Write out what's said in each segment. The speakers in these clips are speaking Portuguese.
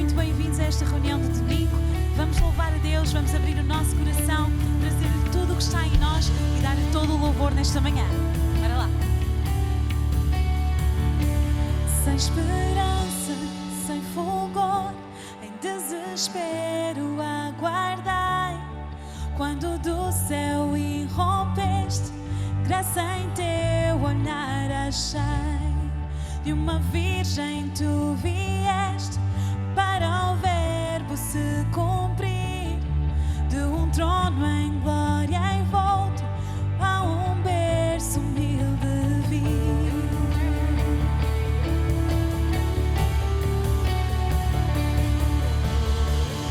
muito bem-vindos a esta reunião de domingo. Vamos louvar a Deus, vamos abrir o nosso coração, trazer-lhe tudo o que está em nós e dar-lhe todo o louvor nesta manhã. Bora lá. Sem esperança, sem fulgor, em desespero aguardai. Quando do céu irrompeste, graça em teu olhar achai. De uma virgem tu vieste para o verbo se cumprir, de um trono em glória envolto a um berço humilde vir.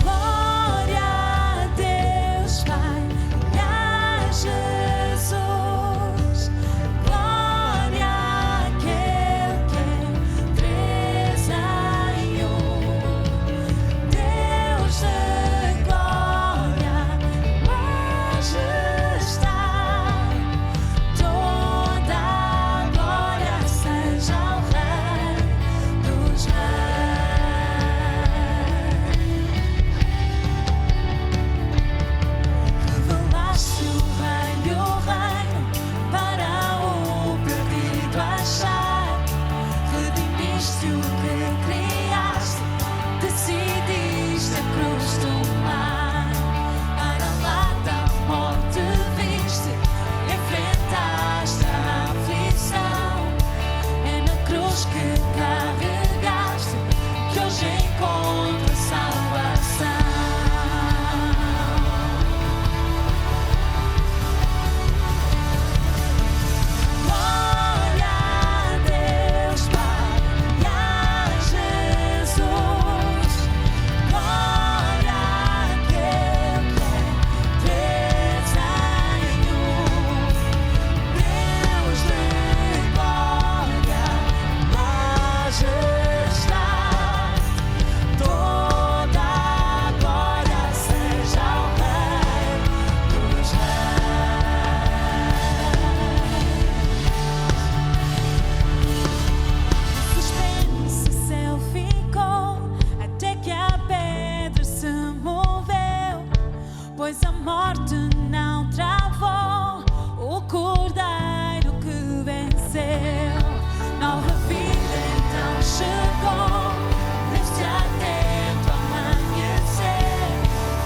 Glória a Deus Pai e a Jesus, glória àquele que é três em um, Deus de glória, majestade, toda a glória seja ao Rei dos Reis. Revelaste o reino para o perdido achar. Redimiste o que criaste, decidiste a cruz tomar. Para lá da morte viste, enfrentaste a aflição. É na cruz que carregaste que hoje encontra salvação. Glória a Deus Pai e a Jesus, glória àquele que é três em um, Deus de glória, majestade, toda a glória seja ao Rei dos Reis. Suspense o céu ficou até que a pedra se moveu, pois a morte não travou o cordeiro que venceu. Nova vida então chegou, neste atento amanhecer,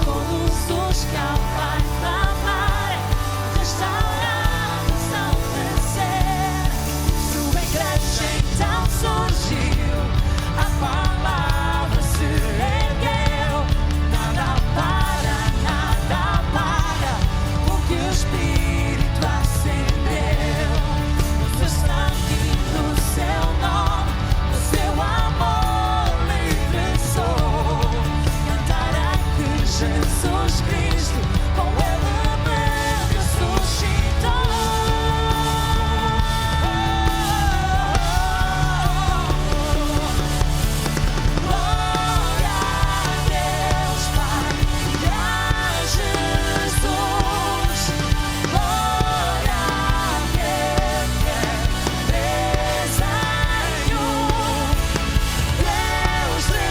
todos os que ao Pai clamarem, restaurados são crescer. Sua igreja então surgiu, a palavra se ergueu, nada para o que o Espírito acendeu. No seu sangue, no seu nome, no seu amor livre sou. Cantarei que Jesus Cristo com ele me ressuscitou. Glória a Deus Pai e a Jesus, glória àquele que é três em um, Deus de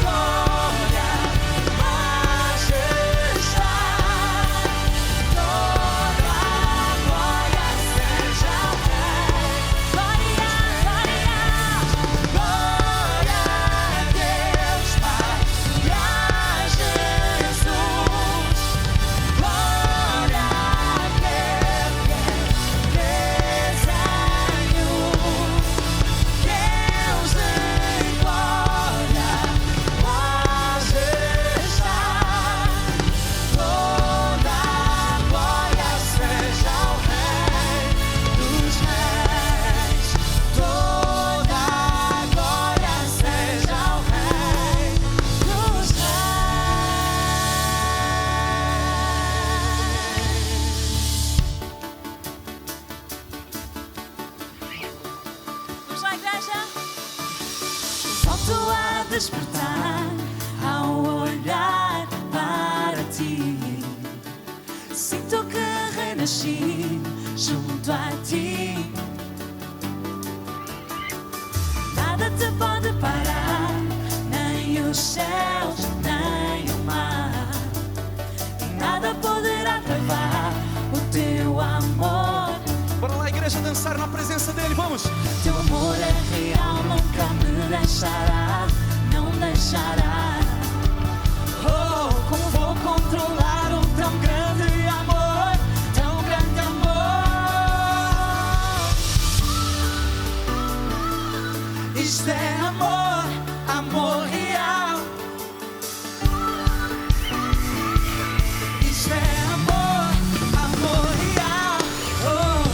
glória, majestade, toda a glória seja ao Rei. Glória, glória, glória a Deus Pai e a Jesus, glória àquele que é três em um, Deus de glória, majestade, toda a glória seja ao Rei dos Reis. Toda a glória seja ao Rei dos Reis. Vamos lá, igreja? Volto a despertar ao olhar para ti. Sinto que renasci junto a ti. Nada te pode parar, nem o céu igreja dançar na presença dele. Vamos! Teu amor é real, nunca me deixará, não deixará. Oh, como vou controlar um tão grande amor, tão grande amor. Isto é amor, amor real. Isto é amor, amor real. Oh.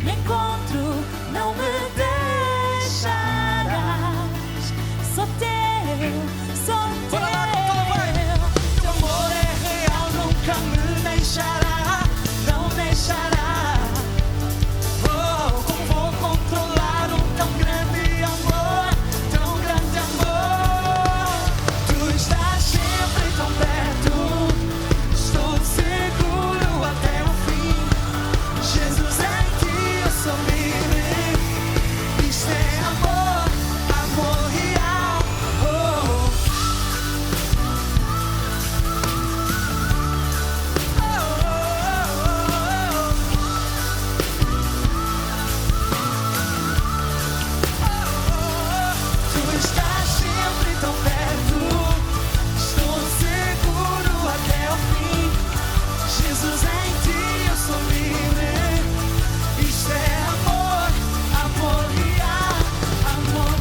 Me encontro, não me deixarás. Sou teu, sou teu. Teu amor é real, nunca me deixará, não deixará. Oh, como vou controlar um tão grande amor, tão grande amor. Tu estás sempre tão perto, estou seguro até o fim. Jesus, em ti eu sou livre. Isto é amor, amor real. Oh. Tu estás sempre tão perto, estou seguro até o fim. Jesus, em ti eu sou livre. Isto é amor, amor real, amor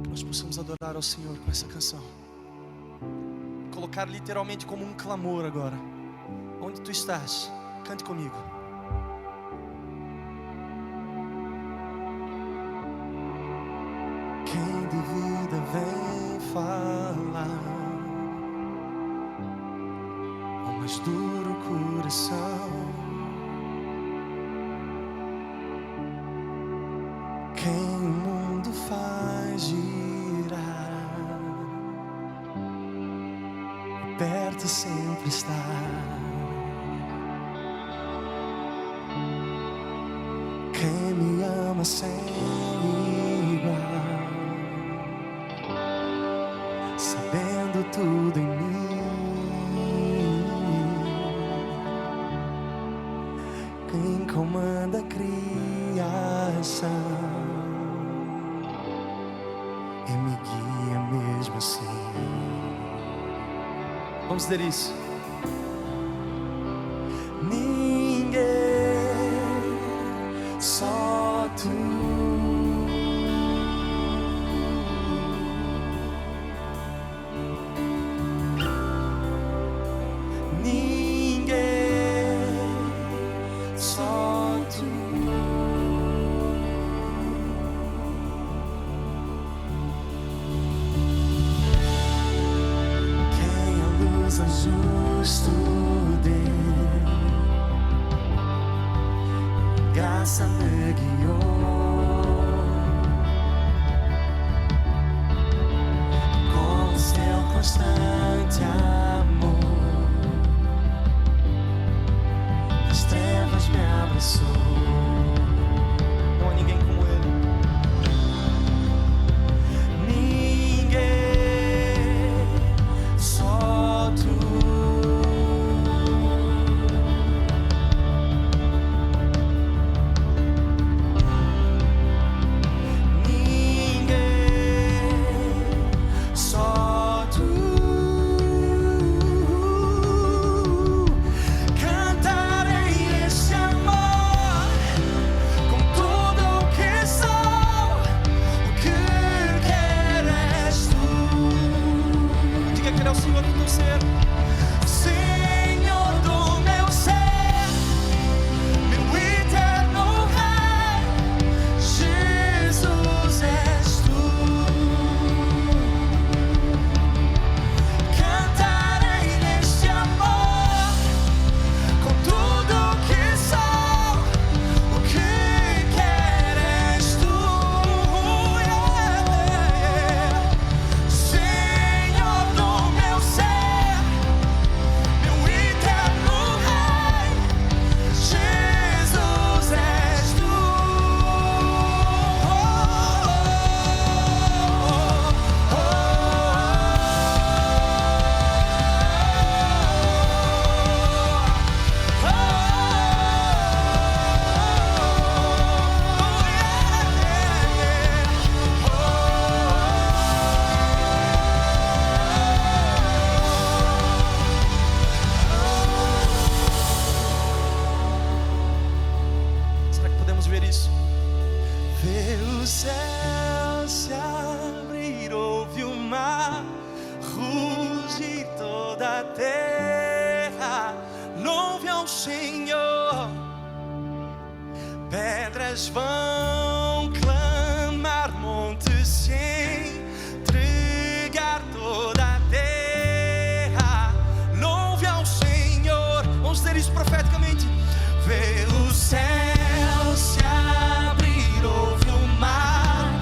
Que nós possamos adorar ao Senhor com essa canção. Colocar literalmente como um clamor agora. Onde tu estás, cante comigo. Quem de vida vem falar ao mais duro coração. Quem o mundo faz girar, perto sempre está. Quem me ama sem igual, sabendo tudo em mim. Quem comanda a criação e me guia mesmo assim. Vamos dizer isso. Ninguém, só tu. Justo Deus, graça me guiou com o seu constante amor. As trevas me abraçou. Não há ninguém como ele. Pedras vão clamar, montes se entregar, toda a terra louve ao Senhor. Vamos dizer isso profeticamente. Vê o céu se abrir, ouve o mar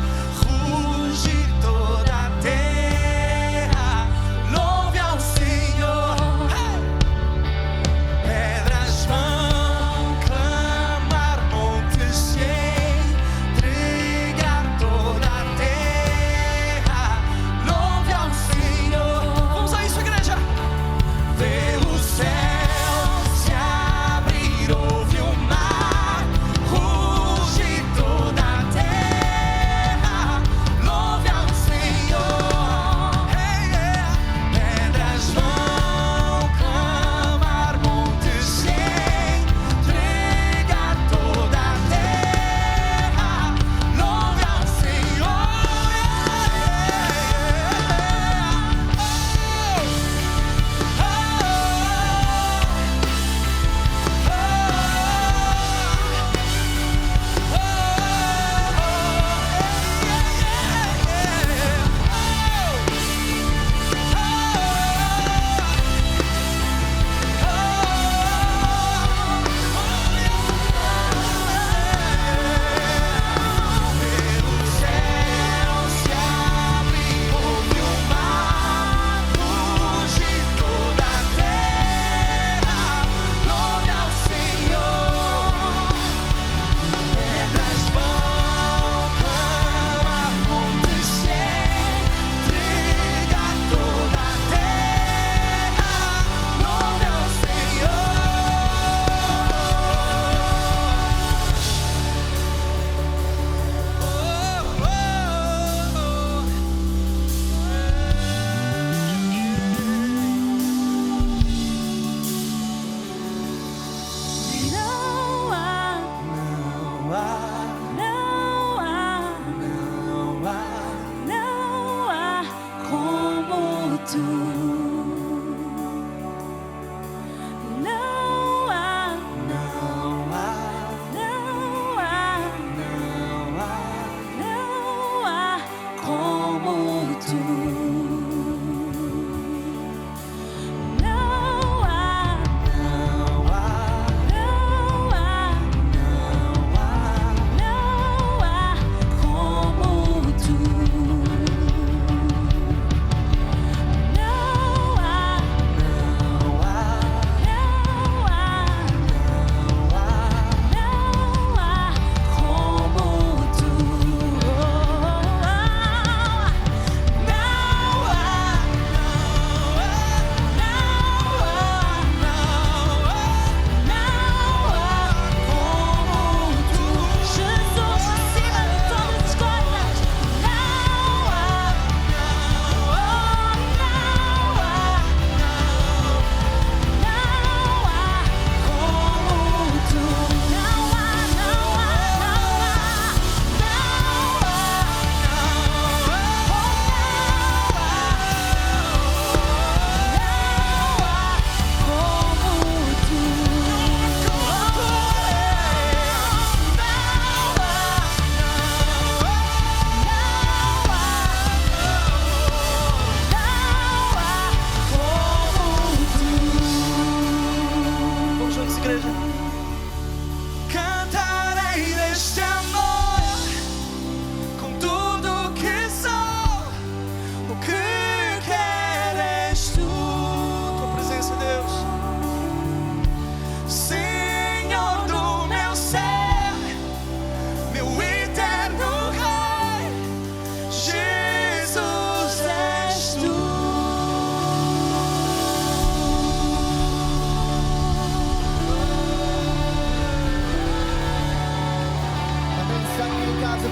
rugir, toda a terra louve ao Senhor. Pedras vão clamar, montes se entregar, toda a terra louve ao Senhor. Vamos a isso, igreja. Vê o céu se abrir, ouve o mar rugir, toda a terra louve ao Senhor. Pedras vão clamar, montes se entregar, toda a terra louve ao Senhor. Não há como tu. Não há como tu.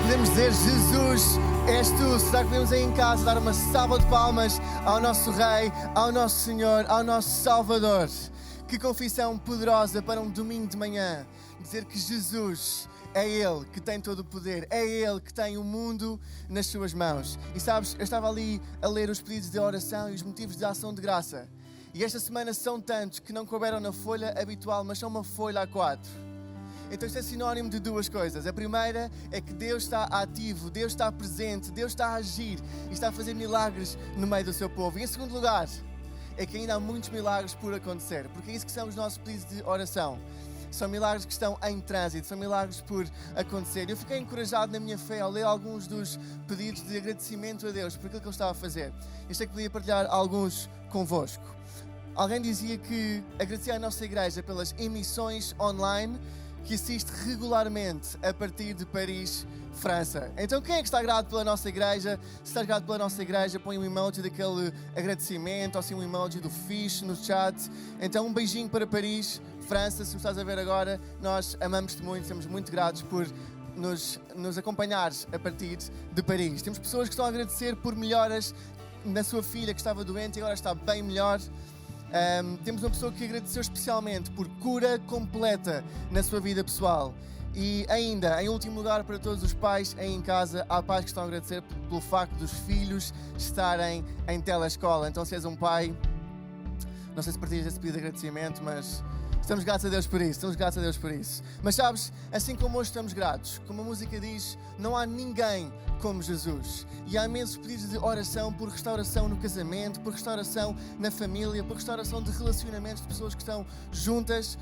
Podemos dizer: Jesus, és tu. Será que podemos aí em casa dar uma salva de palmas ao nosso Rei, ao nosso Senhor, ao nosso Salvador? Que confissão poderosa para um domingo de manhã. Dizer que Jesus é Ele que tem todo o poder, é Ele que tem o mundo nas suas mãos. E sabes, eu estava ali a ler os pedidos de oração e os motivos de ação de graça. E esta semana são tantos que não couberam na folha habitual, mas são uma folha A4. Então isto é sinónimo de duas coisas. A primeira é que Deus está ativo, Deus está presente, Deus está a agir e está a fazer milagres no meio do seu povo. E em segundo lugar, é que ainda há muitos milagres por acontecer, porque é isso que são os nossos pedidos de oração. São milagres que estão em trânsito, são milagres por acontecer. Eu fiquei encorajado na minha fé ao ler alguns dos pedidos de agradecimento a Deus por aquilo que Ele estava a fazer. Eu sei que podia partilhar alguns convosco. Alguém dizia que agradecia à nossa igreja pelas emissões online que assiste regularmente a partir de Paris, França. Então quem é que está grato pela nossa igreja? Se estás grato pela nossa igreja, põe um emoji daquele agradecimento, ou assim um emoji do fish no chat. Então um beijinho para Paris, França, se me estás a ver agora, nós amamos-te muito, estamos muito gratos por nos acompanhares a partir de Paris. Temos pessoas que estão a agradecer por melhoras na sua filha que estava doente e agora está bem melhor. Temos uma pessoa que agradeceu especialmente por cura completa na sua vida pessoal. E ainda, em último lugar, para todos os pais aí em casa, há pais que estão a agradecer pelo facto dos filhos estarem em telescola. Então, se és um pai, não sei se partilhas esse pedido de agradecimento, mas estamos gratos a Deus por isso, estamos gratos a Deus por isso. Mas sabes, assim como hoje estamos gratos, como a música diz, não há ninguém como Jesus. E há imensos pedidos de oração por restauração no casamento, por restauração na família, por restauração de relacionamentos de pessoas que estão juntas.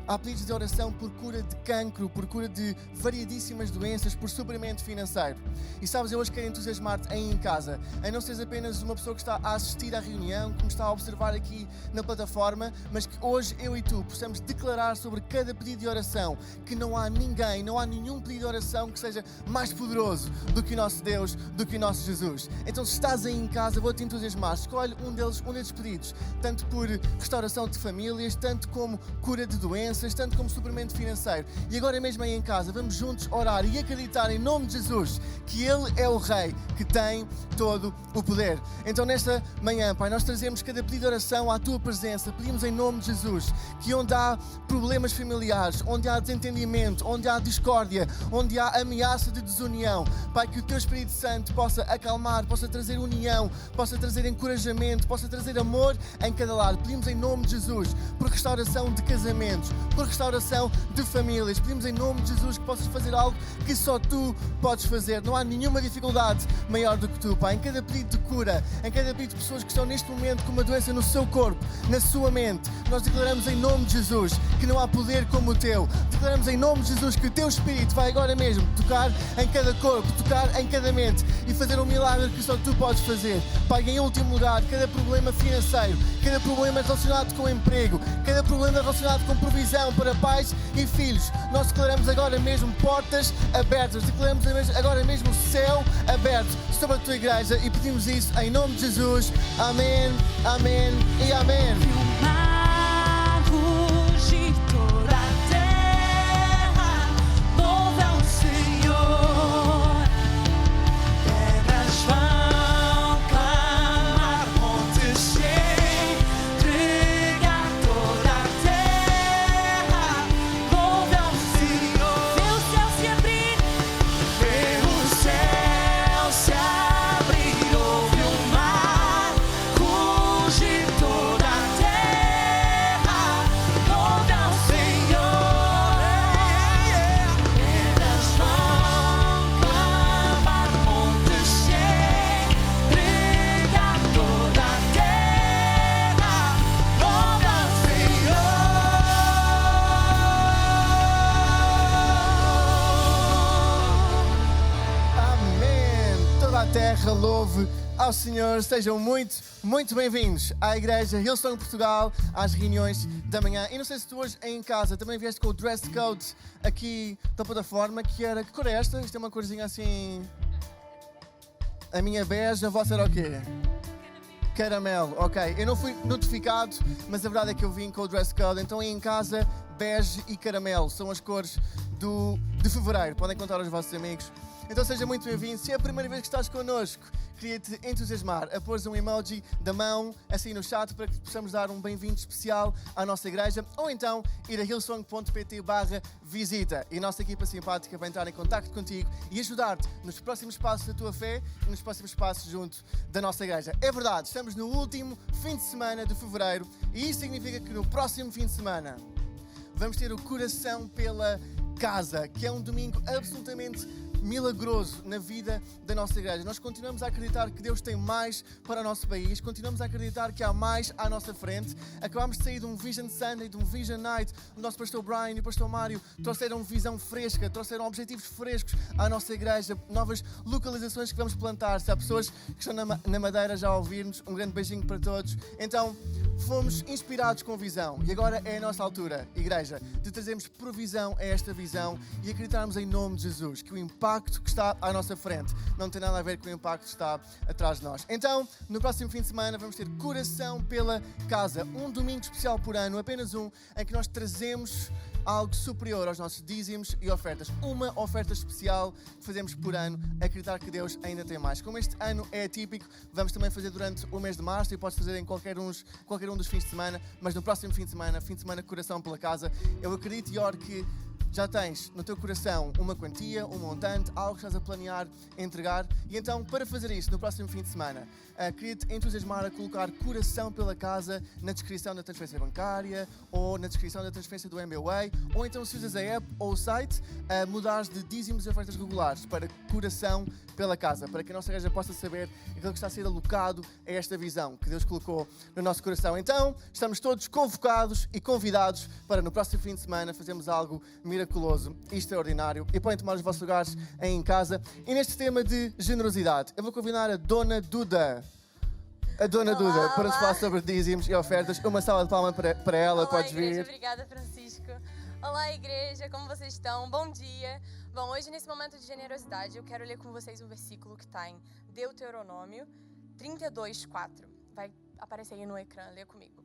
Há pedidos de oração por cura de cancro, por cura de variedíssimas doenças, por suprimento financeiro. E sabes, eu hoje quero entusiasmar-te aí em casa, em não seres apenas uma pessoa que está a assistir à reunião, que me está a observar aqui na plataforma, mas que hoje eu e tu possamos declarar sobre cada pedido de oração que não há ninguém, não há nenhum pedido de oração que seja mais poderoso do que o nosso Deus, do que o nosso Jesus. Então se estás aí em casa, vou-te entusiasmar, escolhe um desses pedidos, tanto por restauração de famílias, tanto como cura de doenças, tanto como suprimento financeiro. E agora mesmo aí em casa, vamos juntos orar e acreditar em nome de Jesus que Ele é o Rei que tem todo o poder. Então nesta manhã, Pai, nós trazemos cada pedido de oração à Tua presença, pedimos em nome de Jesus que onde há problemas familiares, onde há desentendimento, onde há discórdia, onde há ameaça de desunião, Pai, que o Teu Espírito Santo possa acalmar, possa trazer união, possa trazer encorajamento, possa trazer amor em cada lado. Pedimos em nome de Jesus por restauração de casamentos, por restauração de famílias. Pedimos em nome de Jesus que possas fazer algo que só Tu podes fazer. Não há nenhuma dificuldade maior do que Tu, Pai. Em cada pedido de cura, em cada pedido de pessoas que estão neste momento com uma doença no seu corpo, na sua mente, nós declaramos em nome de Jesus que não há poder como o Teu. Declaramos em nome de Jesus que o Teu Espírito vai agora mesmo tocar em cada corpo, tocar em cada mente e fazer um milagre que só Tu podes fazer. Pai, em último lugar, cada problema financeiro, cada problema relacionado com emprego, cada problema relacionado com provisão para pais e filhos, nós declaramos agora mesmo portas abertas, declaramos agora mesmo o céu aberto sobre a Tua igreja e pedimos isso em nome de Jesus. Amém, amém e amém. O mar rugir, toda a terra louva o Senhor. Pedras vão clamar, montes se entregar, toda a terra louva o Senhor. Vê o céu se abrir, vê o céu se abrir, ouve o mar rugir, toda a terra louva o Senhor. Pedras vão clamar, montes se entregar, toda a terra louva o Senhor. Amém. Toda a terra louve ao Senhor. Sejam muito bem-vindos à Igreja Hillsong Portugal, às reuniões da manhã. E não sei se tu hoje em casa também vieste com o dress code aqui da plataforma, que cor é esta? Isto é uma corzinha assim... A minha bege, a vossa era o quê? Caramelo, ok. Eu não fui notificado, mas a verdade é que eu vim com o dress code. Então aí em casa, bege e caramelo são as cores de fevereiro. Podem contar aos vossos amigos. Então seja muito bem-vindo. Se é a primeira vez que estás connosco, queria-te entusiasmar a pôr um emoji da mão assim no chat para que possamos dar um bem-vindo especial à nossa igreja, ou então ir a hillsong.pt/visita e a nossa equipa simpática vai entrar em contacto contigo e ajudar-te nos próximos passos da tua fé e nos próximos passos junto da nossa igreja. É verdade, estamos no último fim de semana de fevereiro e isso significa que no próximo fim de semana vamos ter o coração pela casa, que é um domingo absolutamente milagroso na vida da nossa igreja. Nós continuamos a acreditar que Deus tem mais para o nosso país, continuamos a acreditar que há mais à nossa frente. Acabámos de sair de um Vision Sunday, de um Vision Night. O nosso pastor Brian e o pastor Mário trouxeram visão fresca, trouxeram objetivos frescos à nossa igreja, novas localizações que vamos plantar. Se há pessoas que estão na Madeira já a ouvir-nos, um grande beijinho para todos. Então, fomos inspirados com visão e agora é a nossa altura, igreja, de trazermos provisão a esta visão e acreditarmos em nome de Jesus, que o impacto que está à nossa frente não tem nada a ver com o impacto que está atrás de nós. Então, no próximo fim de semana vamos ter Coração pela Casa, um domingo especial por ano, apenas um, em que nós trazemos algo superior aos nossos dízimos e ofertas. Uma oferta especial que fazemos por ano, acreditar que Deus ainda tem mais. Como este ano é atípico, vamos também fazer durante o mês de março e podes fazer em qualquer um dos fins de semana, mas no próximo fim de semana Coração pela Casa, eu acredito e oro que já tens no teu coração uma quantia, um montante, algo que estás a planear entregar. E então, para fazer isto no próximo fim de semana, queria-te entusiasmar a colocar Coração pela Casa na descrição da transferência bancária ou na descrição da transferência do MBWay, ou então se usas a app ou o site, mudares de dízimos e ofertas regulares para Coração pela Casa, para que a nossa igreja possa saber aquilo que está a ser alocado a esta visão que Deus colocou no nosso coração. Então, estamos todos convocados e convidados para no próximo fim de semana fazermos algo miraculoso e extraordinário. E podem tomar os vossos lugares aí em casa. E neste tema de generosidade, eu vou convidar a Dona Duda. A Dona Duda, para nos falar sobre dízimos e ofertas. Uma salva de palmas para ela, podes vir. Obrigada, Francisco. Olá, igreja, como vocês estão? Bom dia. Bom, hoje nesse momento de generosidade, eu quero ler com vocês um versículo que está em Deuteronômio 32:4. Vai aparecer aí no ecrã, lê comigo.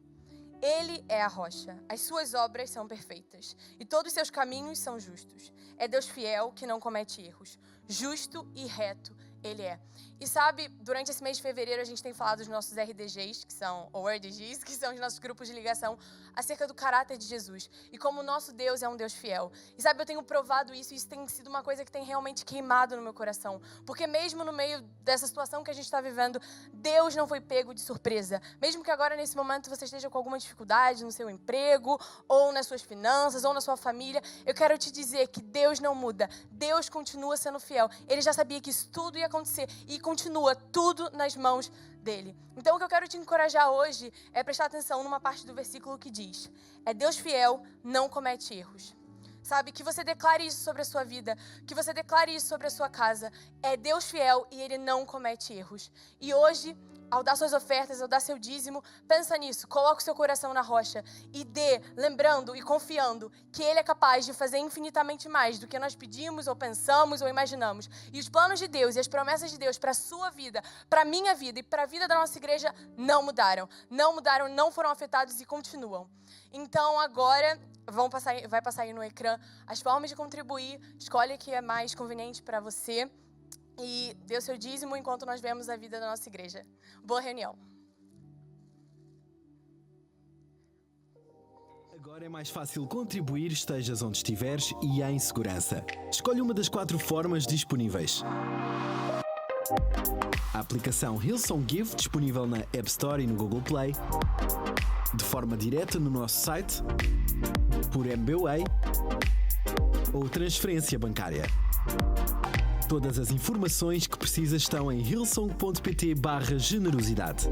Ele é a rocha, as suas obras são perfeitas e todos os seus caminhos são justos. É Deus fiel que não comete erros, justo e reto Ele é. E sabe, durante esse mês de fevereiro a gente tem falado dos nossos RDGs, ou RDGs, que são os nossos grupos de ligação, acerca do caráter de Jesus. E como o nosso Deus é um Deus fiel. E sabe, eu tenho provado isso e isso tem sido uma coisa que tem realmente queimado no meu coração. Porque mesmo no meio dessa situação que a gente está vivendo, Deus não foi pego de surpresa. Mesmo que agora, nesse momento, você esteja com alguma dificuldade no seu emprego, ou nas suas finanças, ou na sua família, eu quero te dizer que Deus não muda. Deus continua sendo fiel. Ele já sabia que isso tudo ia acontecer e continua tudo nas mãos dele. Então o que eu quero te encorajar hoje é prestar atenção numa parte do versículo que diz: é Deus fiel, não comete erros. Sabe, que você declare isso sobre a sua vida, que você declare isso sobre a sua casa. É Deus fiel e Ele não comete erros. E hoje, ao dar suas ofertas, ao dar seu dízimo, pensa nisso, coloca o seu coração na rocha e dê, lembrando e confiando que Ele é capaz de fazer infinitamente mais do que nós pedimos, ou pensamos, ou imaginamos. E os planos de Deus e as promessas de Deus para a sua vida, para a minha vida e para a vida da nossa igreja não mudaram. Não mudaram, não foram afetados e continuam. Então agora vai passar aí no ecrã as formas de contribuir, escolhe o que é mais conveniente para você. E dê o seu dízimo enquanto nós vemos a vida da nossa igreja. Boa reunião. Agora é mais fácil contribuir, estejas onde estiveres e em segurança. Escolhe uma das 4 formas disponíveis. A aplicação Hillsong Give, disponível na App Store e no Google Play. De forma direta no nosso site. Por MBWay. Ou transferência bancária. Todas as informações que precisas estão em hillsong.pt/generosidade.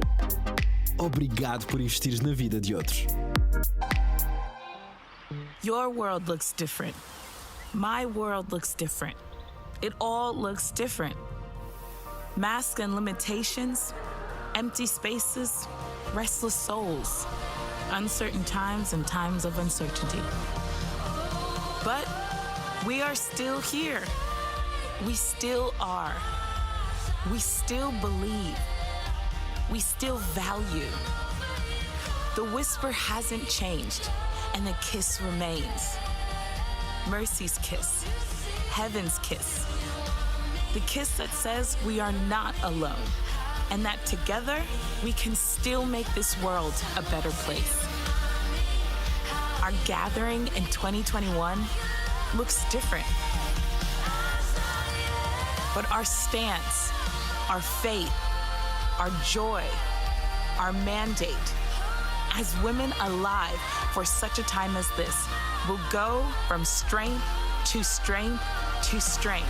Obrigado por investires na vida de outros. Your world looks different. My world looks different. It all looks different. Masks and limitations, empty spaces, restless souls, uncertain times and times of uncertainty. But we are still here. We still are. We still believe. We still value. The whisper hasn't changed, and the kiss remains. Mercy's kiss. Heaven's kiss. The kiss that says we are not alone, and that together we can still make this world a better place. Our gathering in 2021 looks different. But our stance, our faith, our joy, our mandate, as women alive for such a time as this, will go from strength to strength to strength.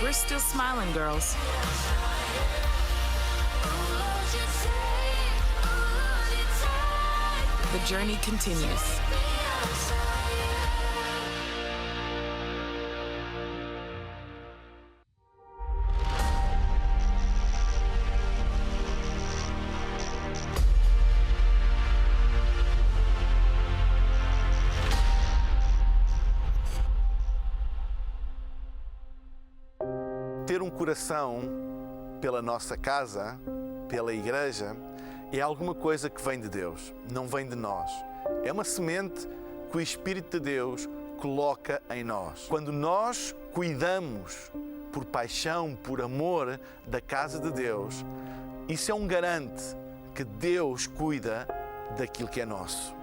We're still smiling, girls. The journey continues. Ter um coração pela nossa casa, pela igreja, é alguma coisa que vem de Deus, não vem de nós. É uma semente que o Espírito de Deus coloca em nós. Quando nós cuidamos por paixão, por amor da casa de Deus, isso é um garante que Deus cuida daquilo que é nosso.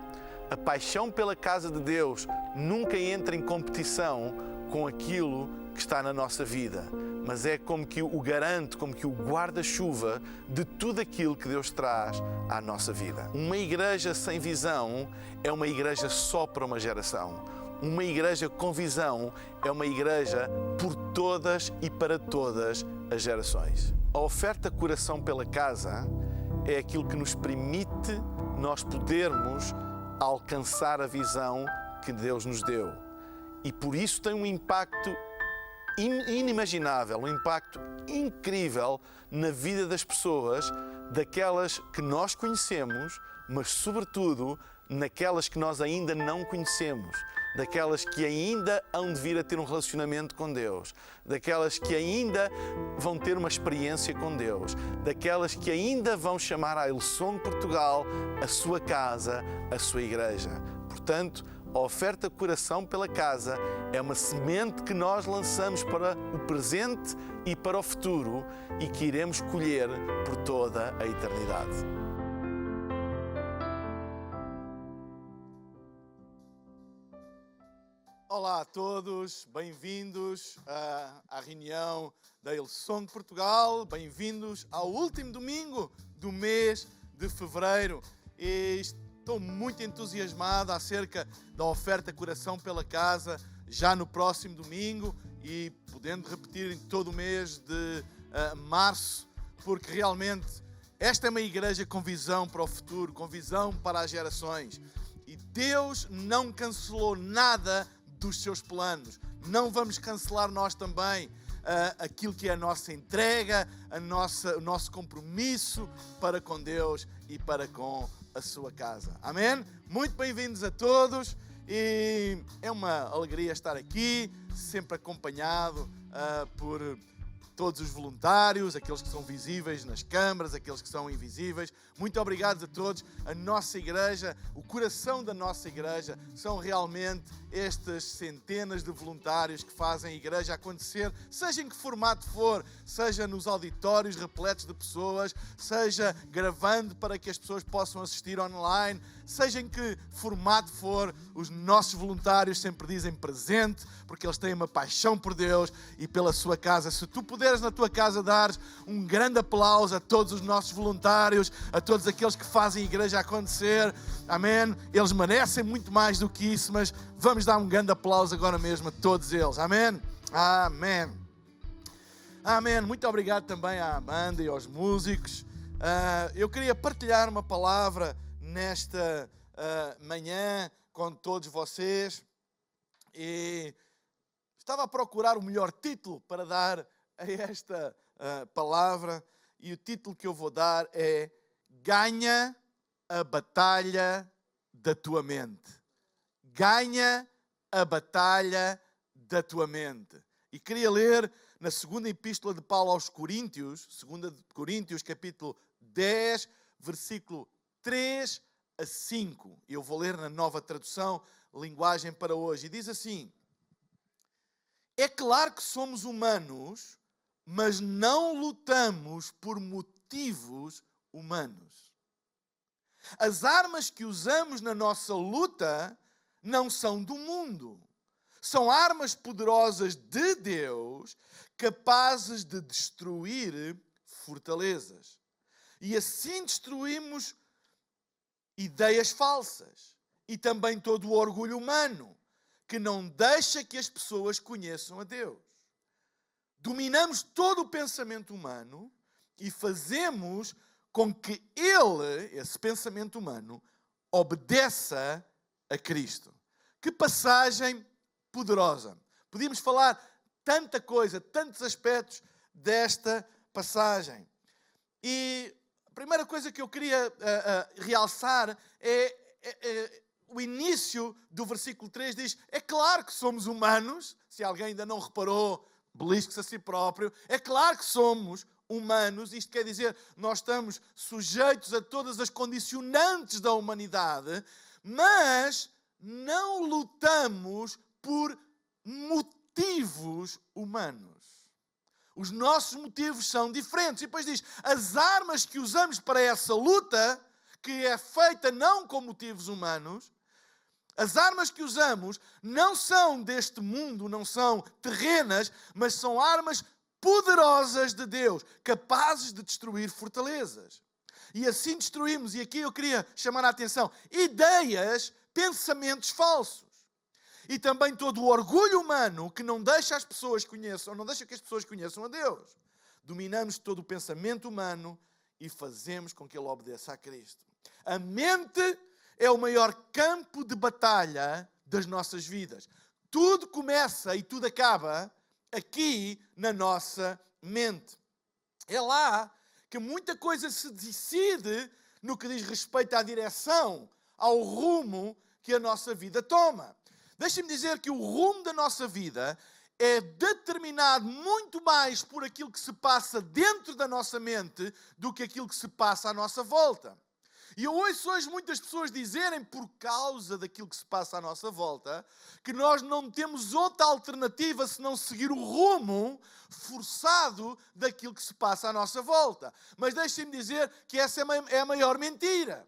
A paixão pela casa de Deus nunca entra em competição com aquilo que está na nossa vida, mas é como que o garante, como que o guarda-chuva de tudo aquilo que Deus traz à nossa vida. Uma igreja sem visão é uma igreja só para uma geração. Uma igreja com visão é uma igreja por todas e para todas as gerações. A oferta coração pela casa é aquilo que nos permite nós podermos alcançar a visão que Deus nos deu. E por isso tem um impacto inimaginável, um impacto incrível na vida das pessoas, daquelas que nós conhecemos, mas sobretudo naquelas que nós ainda não conhecemos, daquelas que ainda hão de vir a ter um relacionamento com Deus, daquelas que ainda vão ter uma experiência com Deus, daquelas que ainda vão chamar a Hillsong Portugal a sua casa, a sua igreja. Portanto, a oferta coração pela casa é uma semente que nós lançamos para o presente e para o futuro e que iremos colher por toda a eternidade. Olá a todos, bem-vindos à reunião da Hillsong Portugal, bem-vindos ao último domingo do mês de fevereiro. Estou muito entusiasmado acerca da oferta Coração pela Casa, já no próximo domingo e podendo repetir em todo o mês de março, porque realmente esta é uma igreja com visão para o futuro, com visão para as gerações. E Deus não cancelou nada dos seus planos. Não vamos cancelar nós também aquilo que é a nossa entrega, o nosso compromisso para com Deus e para com a sua casa. Amém? Muito bem-vindos a todos e é uma alegria estar aqui, sempre acompanhado por todos os voluntários, aqueles que são visíveis nas câmaras, aqueles que são invisíveis. Muito obrigado a todos. A nossa igreja, o coração da nossa igreja, são realmente estas centenas de voluntários que fazem a igreja acontecer, seja em que formato for, seja nos auditórios repletos de pessoas, seja gravando para que as pessoas possam assistir online, seja em que formato for, os nossos voluntários sempre dizem presente, porque eles têm uma paixão por Deus e pela sua casa. Se tu puderes na tua casa dar um grande aplauso a todos os nossos voluntários, a todos aqueles que fazem a igreja acontecer, amém? Eles merecem muito mais do que isso, mas vamos dar um grande aplauso agora mesmo a todos eles, amém? Amém. Amém. Muito obrigado também à banda e aos músicos. Eu queria partilhar uma palavra nesta manhã com todos vocês e estava a procurar o melhor título para dar a esta palavra e o título que eu vou dar é Ganha a batalha da tua mente. Ganha a batalha da tua mente. E queria ler na segunda epístola de Paulo aos Coríntios, 2 Coríntios, capítulo 10, versículo 3 a 5. Eu vou ler na nova tradução, linguagem para hoje. E diz assim: é claro que somos humanos, mas não lutamos por motivos humanos. As armas que usamos na nossa luta não são do mundo. São armas poderosas de Deus, capazes de destruir fortalezas. E assim destruímos ideias falsas e também todo o orgulho humano que não deixa que as pessoas conheçam a Deus. Dominamos todo o pensamento humano e fazemos com que ele, esse pensamento humano, obedeça a Cristo. Que passagem poderosa. Podíamos falar tanta coisa, tantos aspectos desta passagem. E a primeira coisa que eu queria realçar é o início do versículo 3 diz, é claro que somos humanos, se alguém ainda não reparou, belisque-se a si próprio, é claro que somos humanos, isto quer dizer, nós estamos sujeitos a todas as condicionantes da humanidade, mas não lutamos por motivos humanos. Os nossos motivos são diferentes. E depois diz, as armas que usamos para essa luta, que é feita não com motivos humanos, as armas que usamos não são deste mundo, não são terrenas, mas são armas poderosas de Deus, capazes de destruir fortalezas. E assim destruímos, e aqui eu queria chamar a atenção, ideias, pensamentos falsos. E também todo o orgulho humano que não deixa as pessoas conheçam, não deixa que as pessoas conheçam a Deus. Dominamos todo o pensamento humano e fazemos com que ele obedeça a Cristo. A mente é o maior campo de batalha das nossas vidas. Tudo começa e tudo acaba aqui na nossa mente. É lá que muita coisa se decide no que diz respeito à direção, ao rumo que a nossa vida toma. Deixem-me dizer que o rumo da nossa vida é determinado muito mais por aquilo que se passa dentro da nossa mente do que aquilo que se passa à nossa volta. E eu ouço hoje muitas pessoas dizerem, por causa daquilo que se passa à nossa volta, que nós não temos outra alternativa senão seguir o rumo forçado daquilo que se passa à nossa volta. Mas deixem-me dizer que essa é a maior mentira.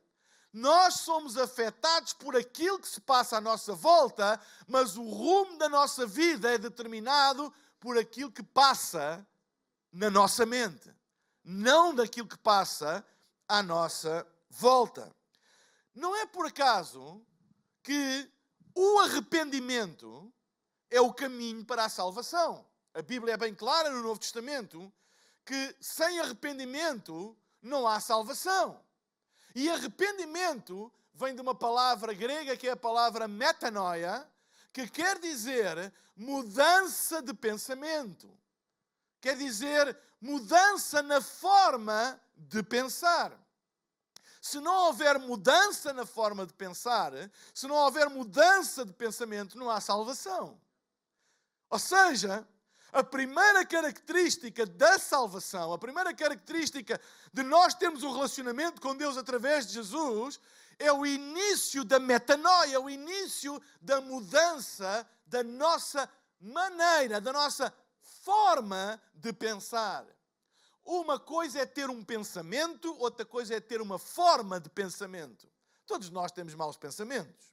Nós somos afetados por aquilo que se passa à nossa volta, mas o rumo da nossa vida é determinado por aquilo que passa na nossa mente, não daquilo que passa à nossa volta. Não é por acaso que o arrependimento é o caminho para a salvação. A Bíblia é bem clara no Novo Testamento que sem arrependimento não há salvação. E arrependimento vem de uma palavra grega que é a palavra metanoia, que quer dizer mudança de pensamento. Quer dizer mudança na forma de pensar. Se não houver mudança na forma de pensar, se não houver mudança de pensamento, não há salvação. Ou seja, a primeira característica da salvação, a primeira característica de nós termos um relacionamento com Deus através de Jesus, é o início da metanoia, o início da mudança da nossa maneira, da nossa forma de pensar. Uma coisa é ter um pensamento, outra coisa é ter uma forma de pensamento. Todos nós temos maus pensamentos.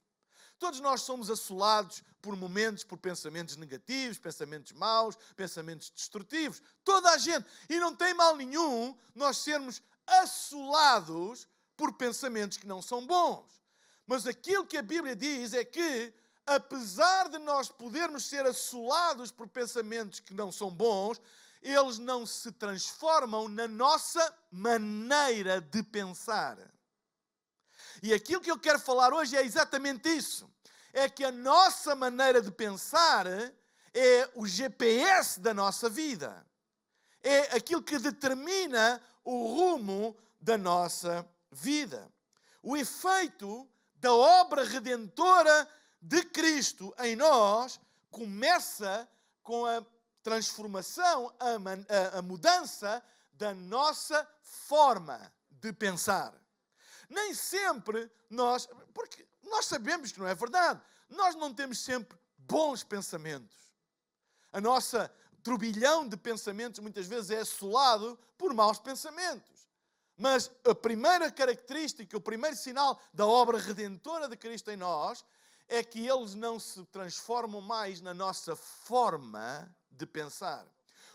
Todos nós somos assolados por momentos, por pensamentos negativos, pensamentos maus, pensamentos destrutivos. Toda a gente. E não tem mal nenhum nós sermos assolados por pensamentos que não são bons. Mas aquilo que a Bíblia diz é que, apesar de nós podermos ser assolados por pensamentos que não são bons, eles não se transformam na nossa maneira de pensar. E aquilo que eu quero falar hoje é exatamente isso. É que a nossa maneira de pensar é o GPS da nossa vida. É aquilo que determina o rumo da nossa vida. O efeito da obra redentora de Cristo em nós começa com a transformação, a mudança da nossa forma de pensar. Nem sempre porque nós sabemos que não é verdade, nós não temos sempre bons pensamentos. A nossa turbilhão de pensamentos muitas vezes é assolado por maus pensamentos. Mas a primeira característica, o primeiro sinal da obra redentora de Cristo em nós é que eles não se transformam mais na nossa forma de pensar.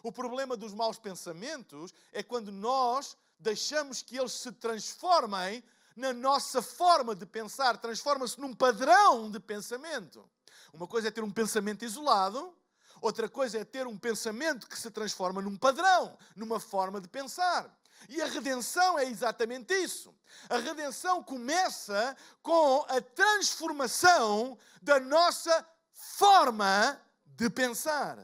O problema dos maus pensamentos é quando nós deixamos que eles se transformem na nossa forma de pensar, transforma-se num padrão de pensamento. Uma coisa é ter um pensamento isolado, outra coisa é ter um pensamento que se transforma num padrão, numa forma de pensar. E a redenção é exatamente isso. A redenção começa com a transformação da nossa forma de pensar.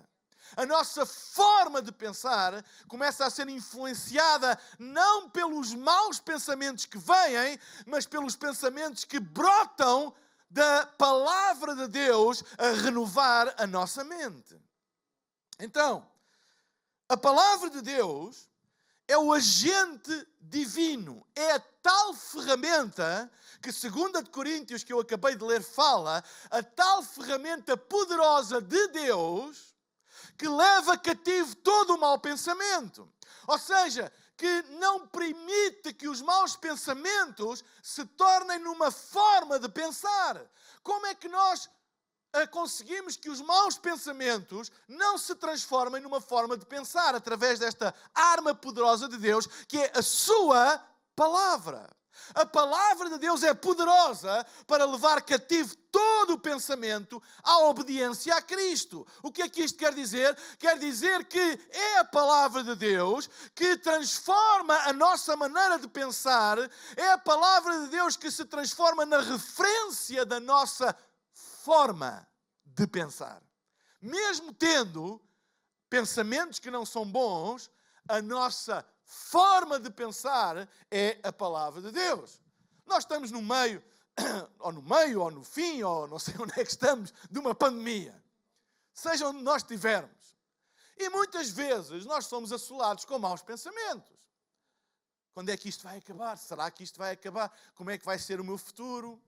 A nossa forma de pensar começa a ser influenciada não pelos maus pensamentos que vêm, mas pelos pensamentos que brotam da palavra de Deus a renovar a nossa mente. Então, a palavra de Deus é o agente divino, é a tal ferramenta que, segundo a de Coríntios, que eu acabei de ler, fala, a tal ferramenta poderosa de Deus que leva cativo todo o mau pensamento. Ou seja, que não permite que os maus pensamentos se tornem numa forma de pensar. Como é que nós conseguimos que os maus pensamentos não se transformem numa forma de pensar? Através desta arma poderosa de Deus, que é a sua palavra. A palavra de Deus é poderosa para levar cativo todo o pensamento à obediência a Cristo. O que é que isto quer dizer? Quer dizer que é a palavra de Deus que transforma a nossa maneira de pensar, é a palavra de Deus que se transforma na referência da nossa forma de pensar. Mesmo tendo pensamentos que não são bons, a nossa forma de pensar é a palavra de Deus. Nós estamos no meio, ou no fim, ou não sei onde é que estamos, de uma pandemia. Seja onde nós estivermos. E muitas vezes nós somos assolados com maus pensamentos. Quando é que isto vai acabar? Será que isto vai acabar? Como é que vai ser o meu futuro?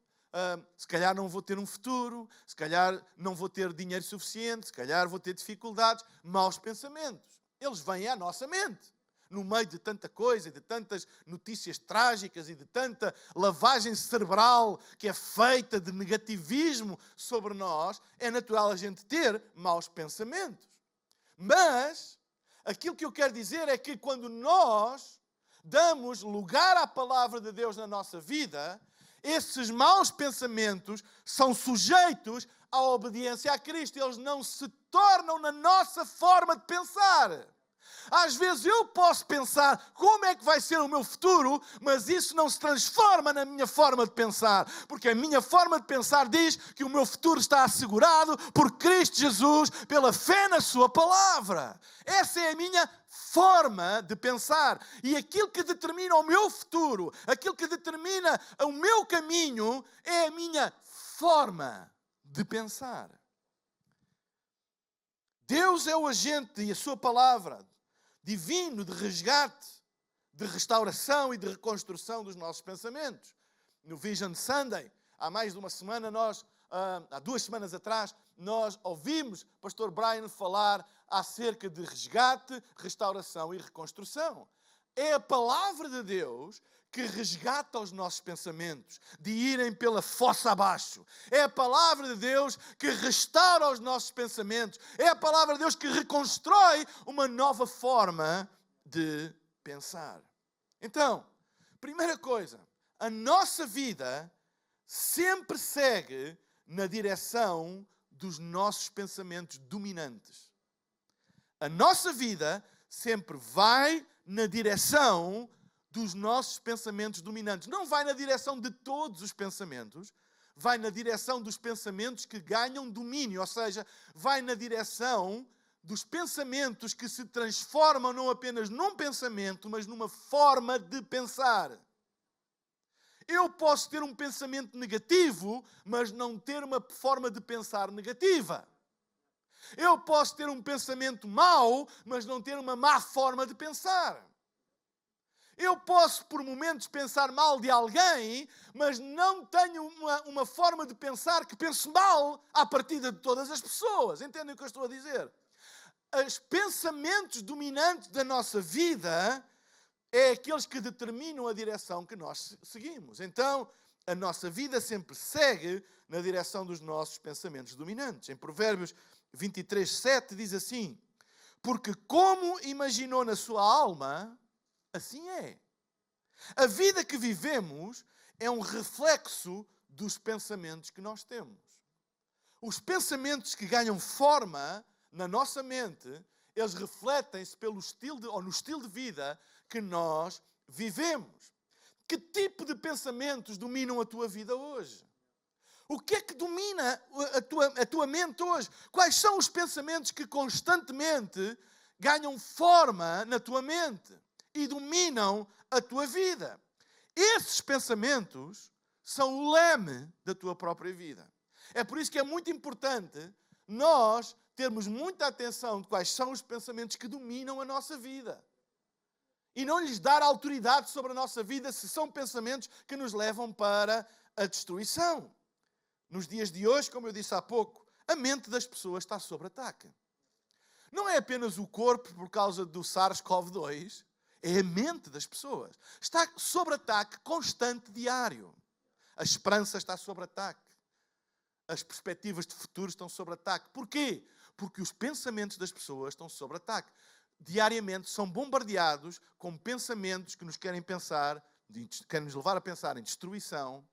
Se calhar não vou ter um futuro, se calhar não vou ter dinheiro suficiente, se calhar vou ter dificuldades. Maus pensamentos. Eles vêm à nossa mente. No meio de tanta coisa, de tantas notícias trágicas e de tanta lavagem cerebral que é feita de negativismo sobre nós, é natural a gente ter maus pensamentos. Mas, aquilo que eu quero dizer é que quando nós damos lugar à palavra de Deus na nossa vida, esses maus pensamentos são sujeitos à obediência a Cristo. Eles não se tornam na nossa forma de pensar. Às vezes eu posso pensar como é que vai ser o meu futuro, mas isso não se transforma na minha forma de pensar, porque a minha forma de pensar diz que o meu futuro está assegurado por Cristo Jesus, pela fé na sua palavra. Essa é a minha forma de pensar. E aquilo que determina o meu futuro, aquilo que determina o meu caminho, é a minha forma de pensar. Deus é o agente e a sua palavra divino de resgate, de restauração e de reconstrução dos nossos pensamentos. No Vision Sunday, há mais de uma semana, há 2 semanas atrás, nós ouvimos o pastor Brian falar acerca de resgate, restauração e reconstrução. É a palavra de Deus que resgata os nossos pensamentos de irem pela fossa abaixo. É a palavra de Deus que restaura os nossos pensamentos. É a palavra de Deus que reconstrói uma nova forma de pensar. Então, primeira coisa, a nossa vida sempre segue na direção dos nossos pensamentos dominantes. A nossa vida sempre vai na direção dos nossos pensamentos dominantes. Não vai na direção de todos os pensamentos, vai na direção dos pensamentos que ganham domínio, ou seja, vai na direção dos pensamentos que se transformam não apenas num pensamento, mas numa forma de pensar. Eu posso ter um pensamento negativo, mas não ter uma forma de pensar negativa. Eu posso ter um pensamento mau, mas não ter uma má forma de pensar. Eu posso, por momentos, pensar mal de alguém, mas não tenho uma forma de pensar que penso mal à partida de todas as pessoas. Entendem o que eu estou a dizer? Os pensamentos dominantes da nossa vida é aqueles que determinam a direção que nós seguimos. Então, a nossa vida sempre segue na direção dos nossos pensamentos dominantes. Em Provérbios 23:7 diz assim: porque como imaginou na sua alma, assim é. A vida que vivemos é um reflexo dos pensamentos que nós temos. Os pensamentos que ganham forma na nossa mente, eles refletem-se no estilo de vida que nós vivemos. Que tipo de pensamentos dominam a tua vida hoje? O que é que domina a tua mente hoje? Quais são os pensamentos que constantemente ganham forma na tua mente e dominam a tua vida? Esses pensamentos são o leme da tua própria vida. É por isso que é muito importante nós termos muita atenção de quais são os pensamentos que dominam a nossa vida. E não lhes dar autoridade sobre a nossa vida se são pensamentos que nos levam para a destruição. Nos dias de hoje, como eu disse há pouco, a mente das pessoas está sob ataque. Não é apenas o corpo por causa do SARS-CoV-2, é a mente das pessoas. Está sob ataque constante, diário. A esperança está sob ataque. As perspectivas de futuro estão sob ataque. Porquê? Porque os pensamentos das pessoas estão sob ataque. Diariamente são bombardeados com pensamentos que nos querem nos levar a pensar em destruição,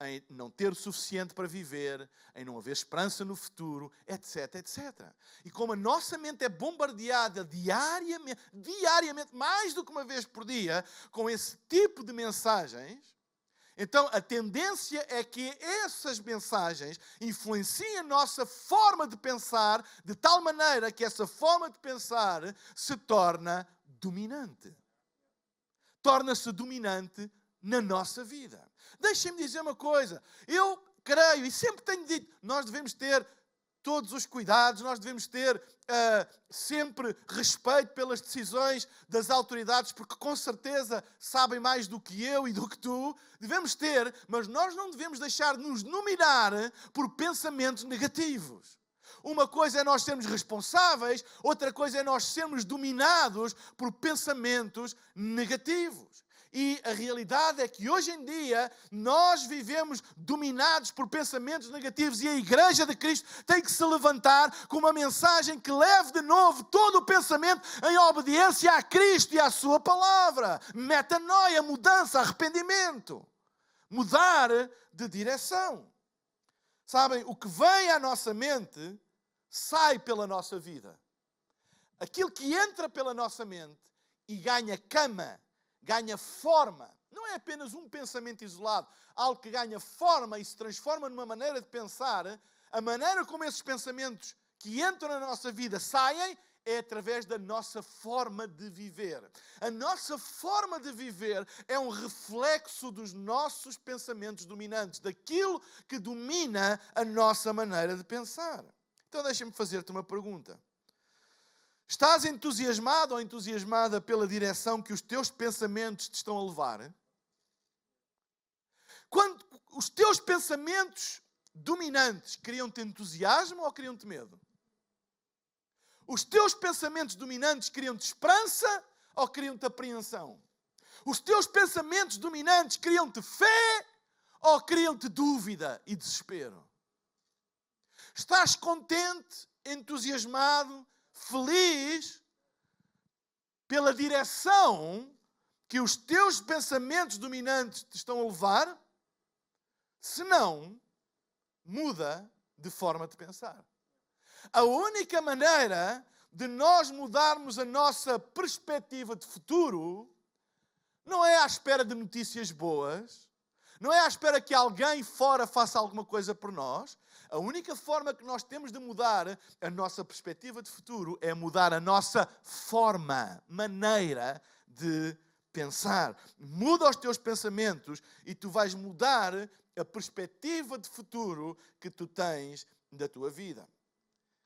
em não ter o suficiente para viver, em não haver esperança no futuro, etc, etc. E como a nossa mente é bombardeada diariamente, mais do que uma vez por dia, com esse tipo de mensagens, então a tendência é que essas mensagens influenciem a nossa forma de pensar, de tal maneira que essa forma de pensar se torna dominante. Torna-se dominante na nossa vida. Deixem-me dizer uma coisa. Eu creio e sempre tenho dito, nós devemos ter todos os cuidados, nós devemos ter sempre respeito pelas decisões das autoridades, porque com certeza sabem mais do que eu e do que tu. Devemos ter, mas nós não devemos deixar de nos dominar por pensamentos negativos. Uma coisa é nós sermos responsáveis, outra coisa é nós sermos dominados por pensamentos negativos. E a realidade é que hoje em dia nós vivemos dominados por pensamentos negativos e a Igreja de Cristo tem que se levantar com uma mensagem que leve de novo todo o pensamento em obediência a Cristo e à sua palavra. Metanoia, mudança, arrependimento. Mudar de direção. Sabem, o que vem à nossa mente sai pela nossa vida. Aquilo que entra pela nossa mente e ganha cama, ganha forma, não é apenas um pensamento isolado, algo que ganha forma e se transforma numa maneira de pensar. A maneira como esses pensamentos que entram na nossa vida saem é através da nossa forma de viver. A nossa forma de viver é um reflexo dos nossos pensamentos dominantes, daquilo que domina a nossa maneira de pensar. Então deixa-me fazer-te uma pergunta. Estás entusiasmado ou entusiasmada pela direção que os teus pensamentos te estão a levar? Quando os teus pensamentos dominantes criam-te entusiasmo ou criam-te medo? Os teus pensamentos dominantes criam-te esperança ou criam-te apreensão? Os teus pensamentos dominantes criam-te fé ou criam-te dúvida e desespero? Estás contente, entusiasmado, feliz pela direção que os teus pensamentos dominantes te estão a levar? Se não, muda de forma de pensar. A única maneira de nós mudarmos a nossa perspectiva de futuro não é à espera de notícias boas, não é à espera que alguém fora faça alguma coisa por nós. A única forma que nós temos de mudar a nossa perspectiva de futuro é mudar a nossa forma, maneira de pensar. Muda os teus pensamentos e tu vais mudar a perspectiva de futuro que tu tens da tua vida.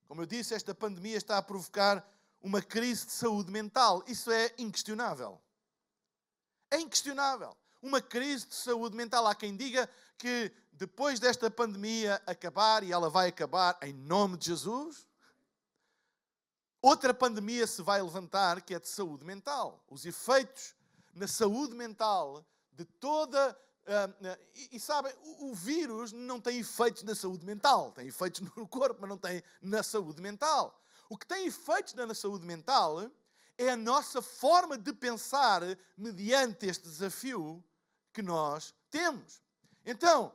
Como eu disse, esta pandemia está a provocar uma crise de saúde mental. Isso é inquestionável. É inquestionável. Uma crise de saúde mental. Há quem diga que depois desta pandemia acabar, e ela vai acabar em nome de Jesus, outra pandemia se vai levantar, que é de saúde mental. Os efeitos na saúde mental de toda... E sabem, o vírus não tem efeitos na saúde mental. Tem efeitos no corpo, mas não tem na saúde mental. O que tem efeitos na saúde mental é a nossa forma de pensar mediante este desafio que nós temos. Então,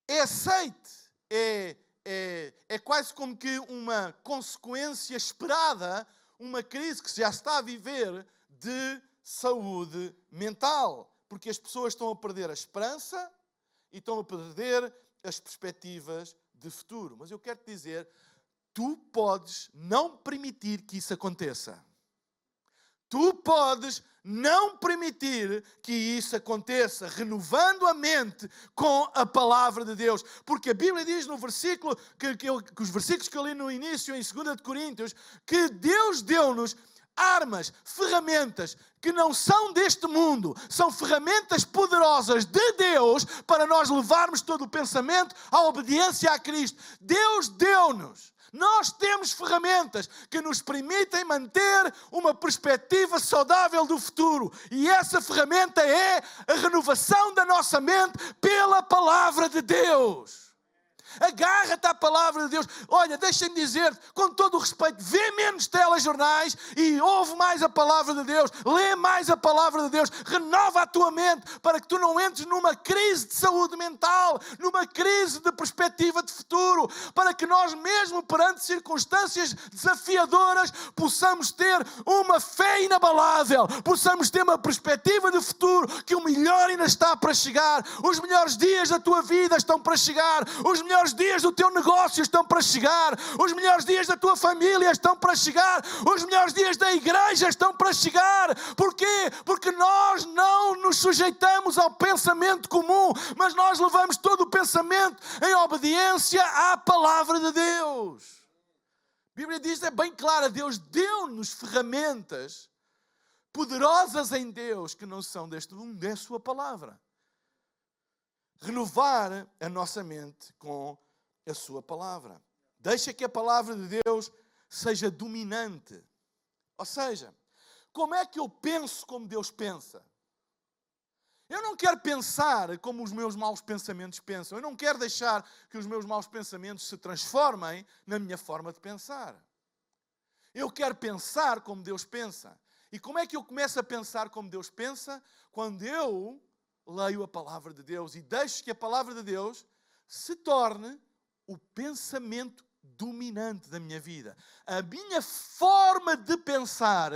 é aceite, é quase como que uma consequência esperada, uma crise que se já está a viver de saúde mental. Porque as pessoas estão a perder a esperança e estão a perder as perspectivas de futuro. Mas eu quero te dizer, tu podes não permitir que isso aconteça. Tu podes não permitir que isso aconteça, renovando a mente com a palavra de Deus. Porque a Bíblia diz no versículo, que os versículos que eu li no início, em 2 de Coríntios, que Deus deu-nos armas, ferramentas que não são deste mundo, são ferramentas poderosas de Deus para nós levarmos todo o pensamento à obediência a Cristo. Deus deu-nos. Nós temos ferramentas que nos permitem manter uma perspectiva saudável do futuro. E essa ferramenta é a renovação da nossa mente pela palavra de Deus. Agarra-te à palavra de Deus. Olha, deixa-me dizer, com todo o respeito, vê menos telejornais e ouve mais a palavra de Deus. Lê mais a palavra de Deus. Renova a tua mente para que tu não entres numa crise de saúde mental, numa crise de perspectiva de futuro, para que nós mesmo perante circunstâncias desafiadoras possamos ter uma fé inabalável, possamos ter uma perspectiva de futuro, que o melhor ainda está para chegar. Os melhores dias da tua vida estão para chegar. Os melhores dias do teu negócio estão para chegar. Os melhores dias da tua família estão para chegar. Os melhores dias da igreja estão para chegar. Porquê? Porque nós não nos sujeitamos ao pensamento comum, mas nós levamos todo o pensamento em obediência à palavra de Deus. A Bíblia diz, é bem clara, Deus deu-nos ferramentas poderosas em Deus que não são deste mundo, é a sua palavra. Renovar a nossa mente com a sua palavra. Deixa que a palavra de Deus seja dominante. Ou seja, como é que eu penso como Deus pensa? Eu não quero pensar como os meus maus pensamentos pensam. Eu não quero deixar que os meus maus pensamentos se transformem na minha forma de pensar. Eu quero pensar como Deus pensa. E como é que eu começo a pensar como Deus pensa? Quando eu leio a palavra de Deus e deixo que a palavra de Deus se torne o pensamento dominante da minha vida. A minha forma de pensar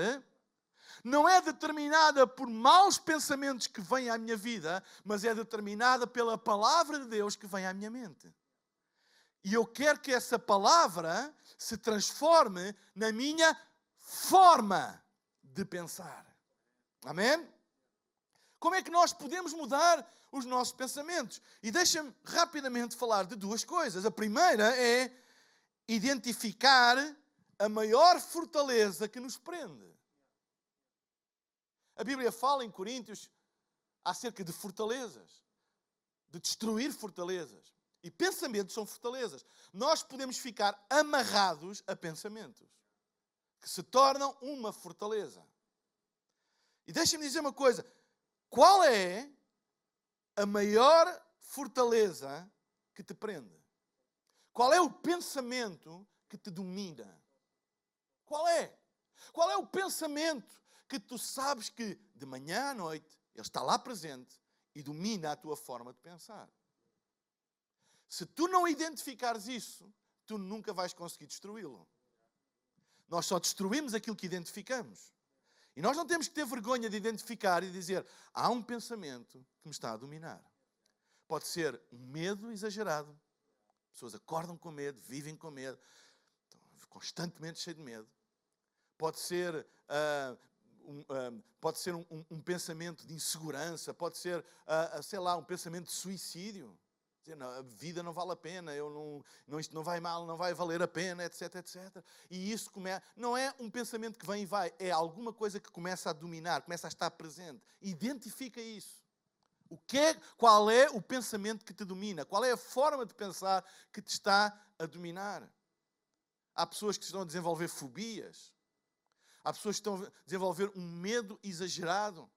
não é determinada por maus pensamentos que vêm à minha vida, mas é determinada pela palavra de Deus que vem à minha mente. E eu quero que essa palavra se transforme na minha forma de pensar. Amém? Como é que nós podemos mudar os nossos pensamentos? E deixa-me rapidamente falar de duas coisas. A primeira é identificar a maior fortaleza que nos prende. A Bíblia fala em Coríntios acerca de fortalezas, de destruir fortalezas. E pensamentos são fortalezas. Nós podemos ficar amarrados a pensamentos que se tornam uma fortaleza. E deixa-me dizer uma coisa. Qual é a maior fortaleza que te prende? Qual é o pensamento que te domina? Qual é? Qual é o pensamento que tu sabes que de manhã à noite ele está lá presente e domina a tua forma de pensar? Se tu não identificares isso, tu nunca vais conseguir destruí-lo. Nós só destruímos aquilo que identificamos. E nós não temos que ter vergonha de identificar e dizer, há um pensamento que me está a dominar. Pode ser um medo exagerado. Pessoas acordam com medo, vivem com medo, estão constantemente cheios de medo. Pode ser um pensamento de insegurança, pode ser, sei lá, um pensamento de suicídio. Dizer, não, a vida não vale a pena, isto não vai mal, não vai valer a pena, etc, etc. E isso não é um pensamento que vem e vai, é alguma coisa que começa a dominar, começa a estar presente. Identifica isso. Qual é o pensamento que te domina? Qual é a forma de pensar que te está a dominar? Há pessoas que estão a desenvolver fobias. Há pessoas que estão a desenvolver um medo exagerado.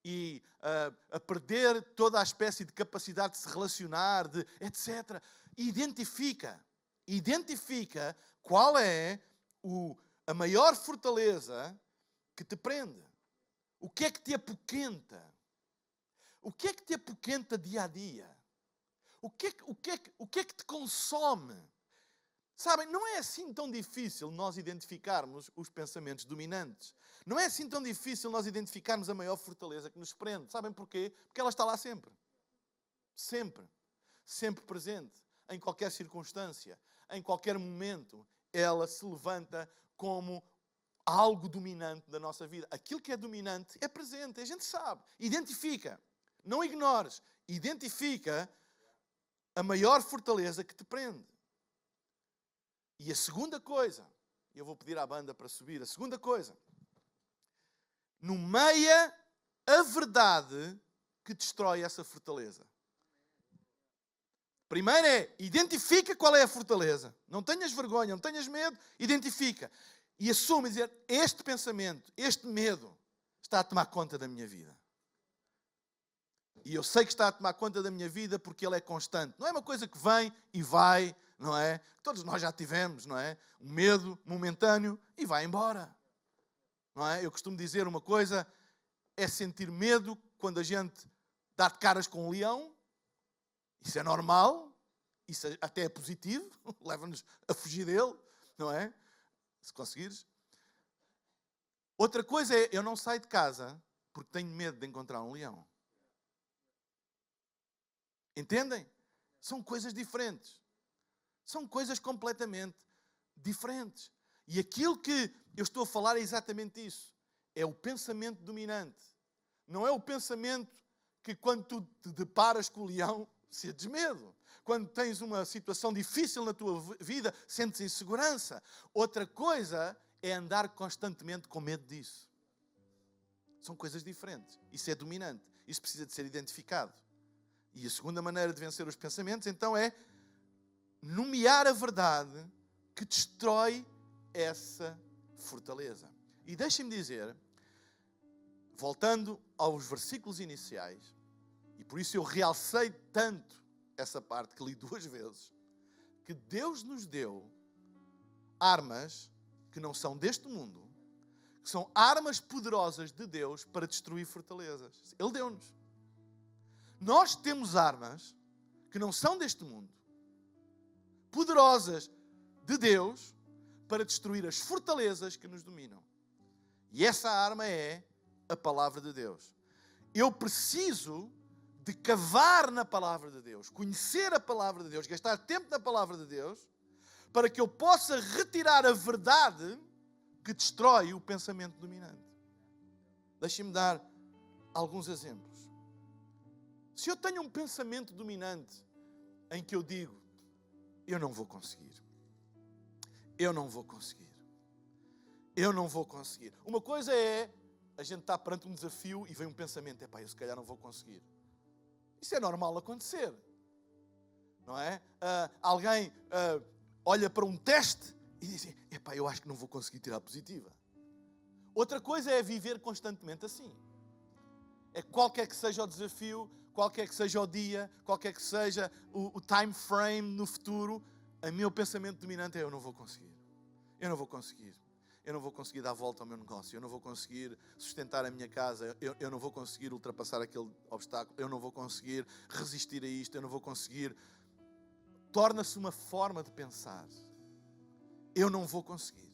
E a perder toda a espécie de capacidade de se relacionar, etc. Identifica qual é a maior fortaleza que te prende. O que é que te apoquenta? O que é que te apoquenta dia a dia? O que é que te consome? Sabem, não é assim tão difícil nós identificarmos os pensamentos dominantes. Não é assim tão difícil nós identificarmos a maior fortaleza que nos prende. Sabem porquê? Porque ela está lá sempre. Sempre. Sempre presente. Em qualquer circunstância. Em qualquer momento. Ela se levanta como algo dominante da nossa vida. Aquilo que é dominante é presente. A gente sabe. Identifica. Não ignores. Identifica a maior fortaleza que te prende. E a segunda coisa, eu vou pedir à banda para subir, a segunda coisa, nomeia a verdade que destrói essa fortaleza. Primeiro é, identifica qual é a fortaleza. Não tenhas vergonha, não tenhas medo, identifica. E assume, dizer, este pensamento, este medo, está a tomar conta da minha vida. E eu sei que está a tomar conta da minha vida porque ele é constante. Não é uma coisa que vem e vai, não é? Todos nós já tivemos, não é? Um medo momentâneo e vai embora. Não é? Eu costumo dizer uma coisa, é sentir medo quando a gente dá de caras com um leão. Isso é normal, isso até é positivo, leva-nos a fugir dele, não é? Se conseguires. Outra coisa é, eu não saio de casa porque tenho medo de encontrar um leão. Entendem? São coisas diferentes. São coisas completamente diferentes. E aquilo que eu estou a falar é exatamente isso. É o pensamento dominante. Não é o pensamento que quando tu te deparas com o leão, sentes medo. Quando tens uma situação difícil na tua vida, sentes insegurança. Outra coisa é andar constantemente com medo disso. São coisas diferentes. Isso é dominante. Isso precisa de ser identificado. E a segunda maneira de vencer os pensamentos, então, é nomear a verdade que destrói essa fortaleza. E deixem-me dizer, voltando aos versículos iniciais, e por isso eu realcei tanto essa parte que li 2 vezes, que Deus nos deu armas que não são deste mundo, que são armas poderosas de Deus para destruir fortalezas. Ele deu-nos. Nós temos armas que não são deste mundo, poderosas de Deus para destruir as fortalezas que nos dominam. E essa arma é a palavra de Deus. Eu preciso de cavar na palavra de Deus, conhecer a palavra de Deus, gastar tempo na palavra de Deus, para que eu possa retirar a verdade que destrói o pensamento dominante. Deixem-me dar alguns exemplos. Se eu tenho um pensamento dominante em que eu digo, eu não vou conseguir. Eu não vou conseguir. Eu não vou conseguir. Uma coisa é, a gente está perante um desafio e vem um pensamento, eu se calhar não vou conseguir. Isso é normal acontecer. Não é? Alguém olha para um teste e diz, eu acho que não vou conseguir tirar positiva. Outra coisa é viver constantemente assim. É qualquer que seja o desafio, qualquer que seja o dia, qualquer que seja o time frame no futuro, o meu pensamento dominante é eu não vou conseguir. Eu não vou conseguir. Eu não vou conseguir dar volta ao meu negócio. Eu não vou conseguir sustentar a minha casa. Eu não vou conseguir ultrapassar aquele obstáculo. Eu não vou conseguir resistir a isto. Eu não vou conseguir. Torna-se uma forma de pensar. Eu não vou conseguir.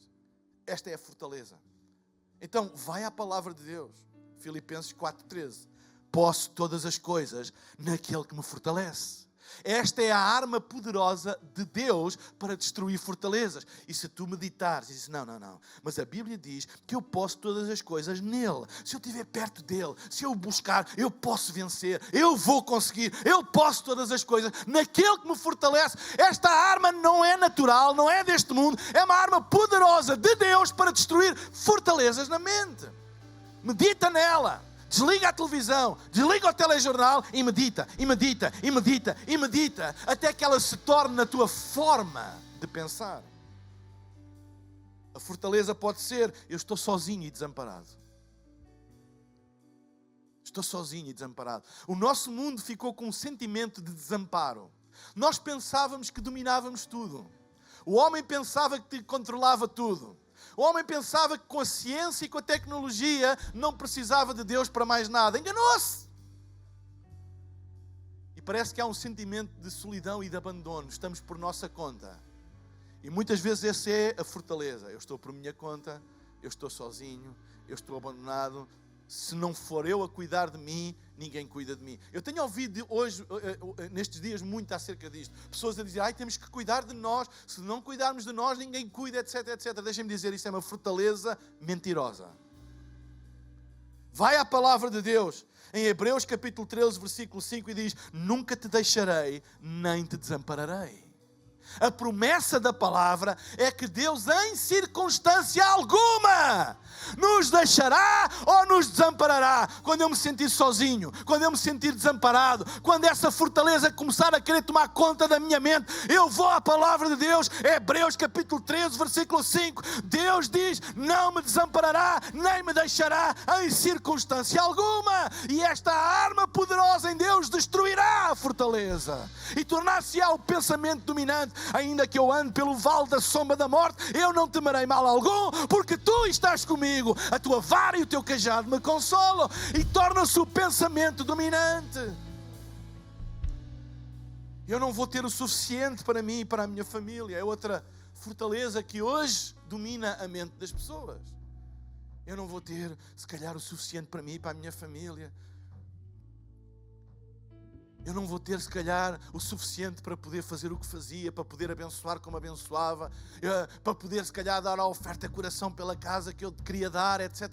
Esta é a fortaleza. Então, vai à palavra de Deus. Filipenses 4:13. Posso todas as coisas naquele que me fortalece. Esta é a arma poderosa de Deus para destruir fortalezas. E se tu meditares e dizes, não, mas a Bíblia diz que eu posso todas as coisas nele. Se eu estiver perto dele, se eu buscar, eu posso vencer, eu vou conseguir, eu posso todas as coisas naquele que me fortalece. Esta arma não é natural, não é deste mundo, é uma arma poderosa de Deus para destruir fortalezas na mente. Medita nela. Desliga a televisão, desliga o telejornal e medita, e medita, e medita, e medita, até que ela se torne na tua forma de pensar. A fortaleza pode ser, eu estou sozinho e desamparado. Estou sozinho e desamparado. O nosso mundo ficou com um sentimento de desamparo. Nós pensávamos que dominávamos tudo. O homem pensava que controlava tudo. O homem pensava que com a ciência e com a tecnologia não precisava de Deus para mais nada. Enganou-se! E parece que há um sentimento de solidão e de abandono. Estamos por nossa conta. E muitas vezes essa é a fortaleza. Eu estou por minha conta, eu estou sozinho, eu estou abandonado. Se não for eu a cuidar de mim, ninguém cuida de mim. Eu tenho ouvido hoje, nestes dias, muito acerca disto. Pessoas a dizer, temos que cuidar de nós. Se não cuidarmos de nós, ninguém cuida, etc, etc. Deixem-me dizer, isso é uma fortaleza mentirosa. Vai à palavra de Deus, em Hebreus capítulo 13, versículo 5, e diz, nunca te deixarei, nem te desampararei. A promessa da palavra é que Deus, em circunstância alguma, nos deixará ou nos desamparará. Quando eu me sentir sozinho, quando eu me sentir desamparado, quando essa fortaleza começar a querer tomar conta da minha mente, eu vou à palavra de Deus. Hebreus capítulo 13, versículo 5. Deus diz, não me desamparará, nem me deixará em circunstância alguma. E esta arma poderosa em Deus destruirá a fortaleza e tornar-se-á o pensamento dominante. Ainda que eu ande pelo vale da sombra da morte, eu não temerei mal algum, porque tu estás comigo. A tua vara e o teu cajado me consolam. E torna-se o pensamento dominante. Eu não vou ter o suficiente para mim e para a minha família. É outra fortaleza que hoje domina a mente das pessoas. Eu não vou ter, se calhar, o suficiente para mim e para a minha família. Eu não vou ter, se calhar, o suficiente para poder fazer o que fazia, para poder abençoar como abençoava, para poder, se calhar, dar a oferta de coração pela casa que eu queria dar, etc.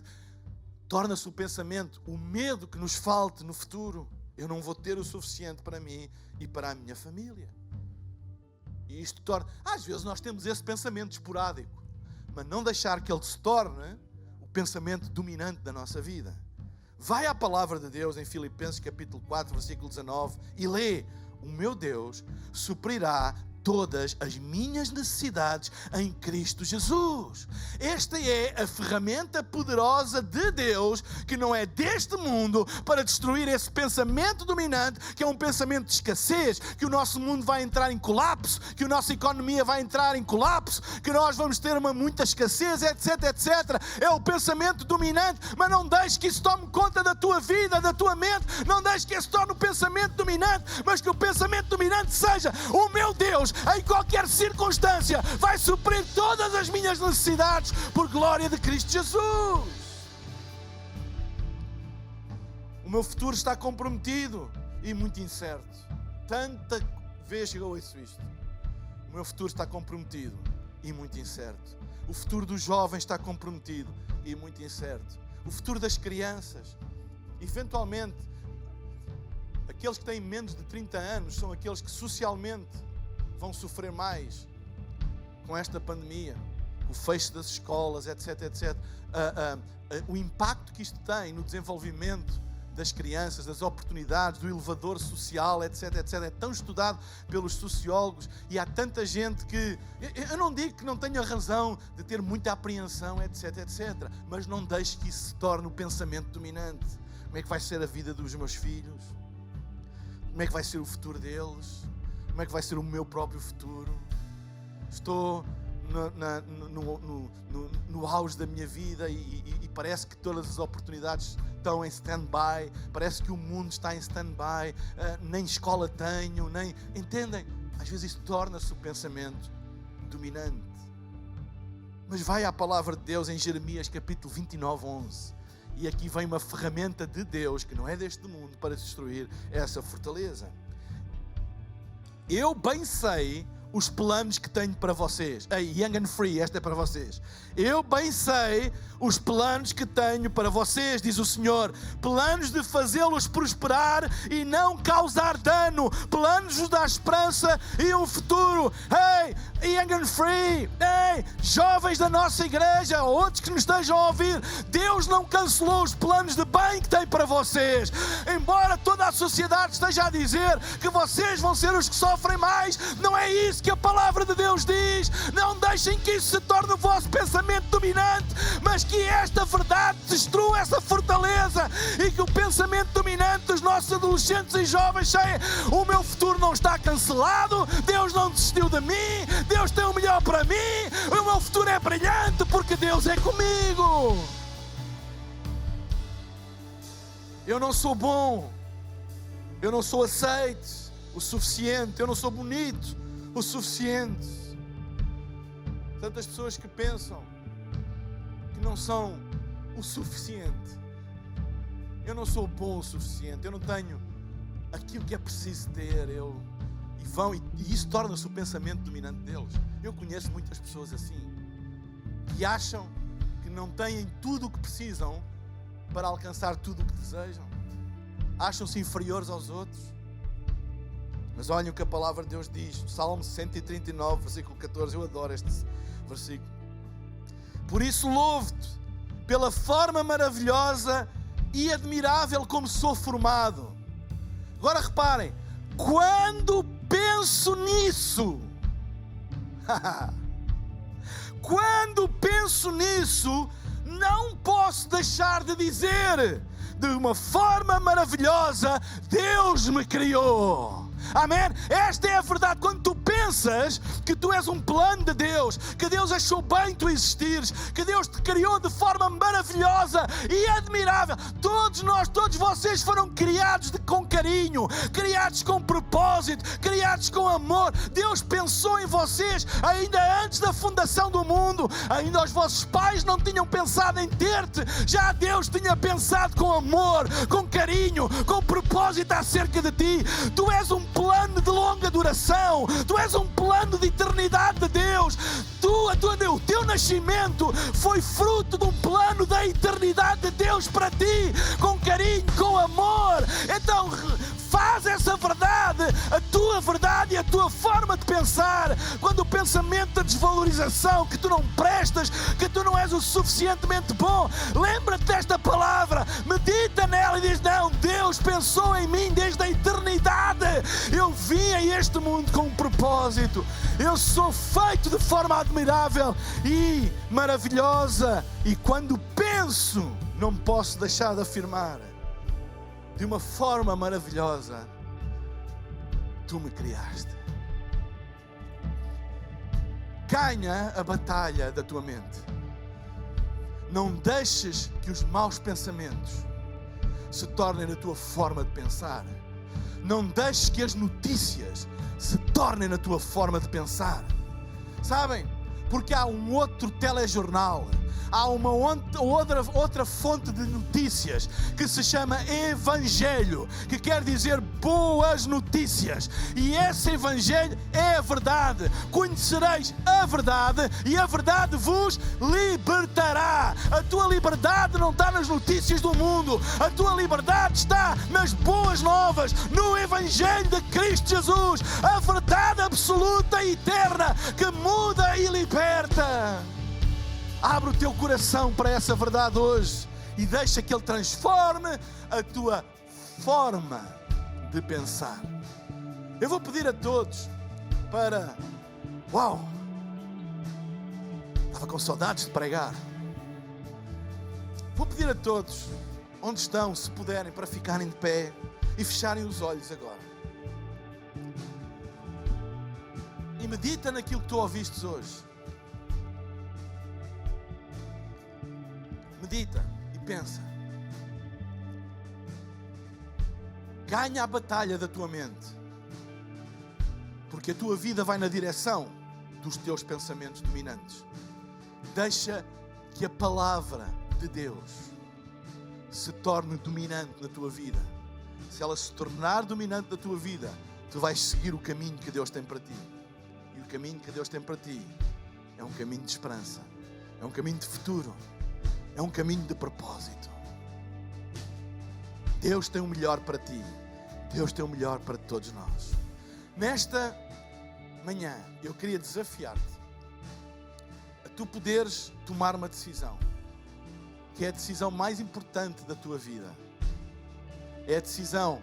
Torna-se o pensamento, o medo que nos falte no futuro. Eu não vou ter o suficiente para mim e para a minha família. E isto torna... Às vezes nós temos esse pensamento esporádico, mas não deixar que ele se torne o pensamento dominante da nossa vida. Vai à palavra de Deus em Filipenses capítulo 4, versículo 19 e lê: o meu Deus suprirá todas as minhas necessidades em Cristo Jesus. Esta é a ferramenta poderosa de Deus, que não é deste mundo, para destruir esse pensamento dominante, que é um pensamento de escassez, que o nosso mundo vai entrar em colapso, que a nossa economia vai entrar em colapso, que nós vamos ter muita escassez, etc, etc. É o pensamento dominante, mas não deixes que isso tome conta da tua vida, da tua mente. Não deixes que isso torne o pensamento dominante, mas que o pensamento dominante seja: o meu Deus, em qualquer circunstância, vai suprir todas as minhas necessidades por glória de Cristo Jesus. O meu futuro está comprometido e muito incerto. Tanta vez que eu ouço isto. O meu futuro está comprometido e muito incerto. O futuro dos jovens está comprometido e muito incerto. O futuro das crianças. Eventualmente, aqueles que têm menos de 30 anos são aqueles que socialmente vão sofrer mais com esta pandemia, o fecho das escolas, etc, etc. O impacto que isto tem no desenvolvimento das crianças, das oportunidades, do elevador social, etc, etc. É tão estudado pelos sociólogos e há tanta gente que... Eu não digo que não tenha razão de ter muita apreensão, etc, etc. Mas não deixe que isso se torne o pensamento dominante. Como é que vai ser a vida dos meus filhos? Como é que vai ser o futuro deles? Como é que vai ser o meu próprio futuro? Estou no auge da minha vida e parece que todas as oportunidades estão em stand-by. Parece que o mundo está em stand-by. Nem escola tenho, nem... Entendem? Às vezes isso torna-se o pensamento dominante. Mas vai à palavra de Deus em Jeremias capítulo 29, 11. E aqui vem uma ferramenta de Deus que não é deste mundo para destruir essa fortaleza. Eu bem sei os planos que tenho para vocês. Young and Free, esta é para vocês. Eu bem sei os planos que tenho para vocês, diz o Senhor. Planos de fazê-los prosperar e não causar dano. Planos de dar esperança e um futuro. Young and Free, jovens da nossa igreja, outros que nos estejam a ouvir, Deus não cancelou os planos de bem que tem para vocês. Embora toda a sociedade esteja a dizer que vocês vão ser os que sofrem mais, não é isso que a palavra de Deus diz. Não deixem que isso se torne o vosso pensamento dominante, mas que esta verdade destrua essa fortaleza e que o pensamento dominante dos nossos adolescentes e jovens seja: o meu futuro não está cancelado, Deus não desistiu de mim, Deus tem o melhor para mim, o meu futuro é é brilhante porque Deus é comigo. Eu não sou bom, eu não sou aceite o suficiente, eu não sou bonito o suficiente. Tantas pessoas que pensam que não são o suficiente. Eu não sou bom o suficiente, eu não tenho aquilo que é preciso ter. E isso torna-se o pensamento dominante deles. Eu conheço muitas pessoas assim, que acham que não têm tudo o que precisam para alcançar tudo o que desejam. Acham-se inferiores aos outros. Mas olhem o que a palavra de Deus diz, Salmo 139, versículo 14. Eu adoro este versículo. Por isso louvo-te pela forma maravilhosa e admirável como sou formado. Agora reparem, quando penso nisso, quando penso nisso, não posso deixar de dizer, de uma forma maravilhosa, Deus me criou. Amém? Esta é a verdade. Quando tu pensas que tu és um plano de Deus, que Deus achou bem tu existires, que Deus te criou de forma maravilhosa e admirável. Todos nós, todos vocês foram criados com carinho, criados com propósito, criados com amor. Deus pensou em vocês ainda antes da fundação do mundo. Ainda os vossos pais não tinham pensado em ter-te. Já Deus tinha pensado com amor, com carinho, com propósito acerca de ti. Tu és um plano de longa duração. Tu és um plano de eternidade de Deus. O teu nascimento foi fruto de um plano da eternidade de Deus para ti, com carinho, com amor. Então faz essa verdade a tua verdade e a tua forma de pensar. Quando o pensamento da desvalorização, que tu não prestas, que tu não és o suficientemente bom, lembra-te desta palavra, medita nela e diz: não, Deus pensou em mim desde a eternidade. Eu vim a este mundo com um propósito. Eu sou feito de forma admirável e maravilhosa. E quando penso, não posso deixar de afirmar: de uma forma maravilhosa, tu me criaste. Ganha a batalha da tua mente. Não deixes que os maus pensamentos se tornem a tua forma de pensar. Não deixes que as notícias se tornem a tua forma de pensar. Sabem? Porque há um outro telejornal, há uma outra fonte de notícias que se chama Evangelho, que quer dizer boas notícias. E esse Evangelho é a verdade. Conhecereis a verdade e a verdade vos libertará. A tua liberdade não está nas notícias do mundo. A tua liberdade está nas boas novas, no Evangelho de Cristo Jesus. A verdade absoluta e eterna que muda e liberta. Abre o teu coração para essa verdade hoje e deixa que Ele transforme a tua forma de pensar. Eu vou pedir a todos para... Uau! Estava com saudades de pregar. Vou pedir a todos, onde estão, se puderem, para ficarem de pé e fecharem os olhos agora. E medita naquilo que tu ouviste hoje. Medita e pensa. Ganha a batalha da tua mente, porque a tua vida vai na direção dos teus pensamentos dominantes. Deixa que a palavra de Deus se torne dominante na tua vida. Se ela se tornar dominante na tua vida, tu vais seguir o caminho que Deus tem para ti. E o caminho que Deus tem para ti é um caminho de esperança, é um caminho de futuro, é um caminho de propósito. Deus tem o melhor para ti. Deus tem o melhor para todos nós. Nesta manhã, eu queria desafiar-te a tu poderes tomar uma decisão, que é a decisão mais importante da tua vida. É a decisão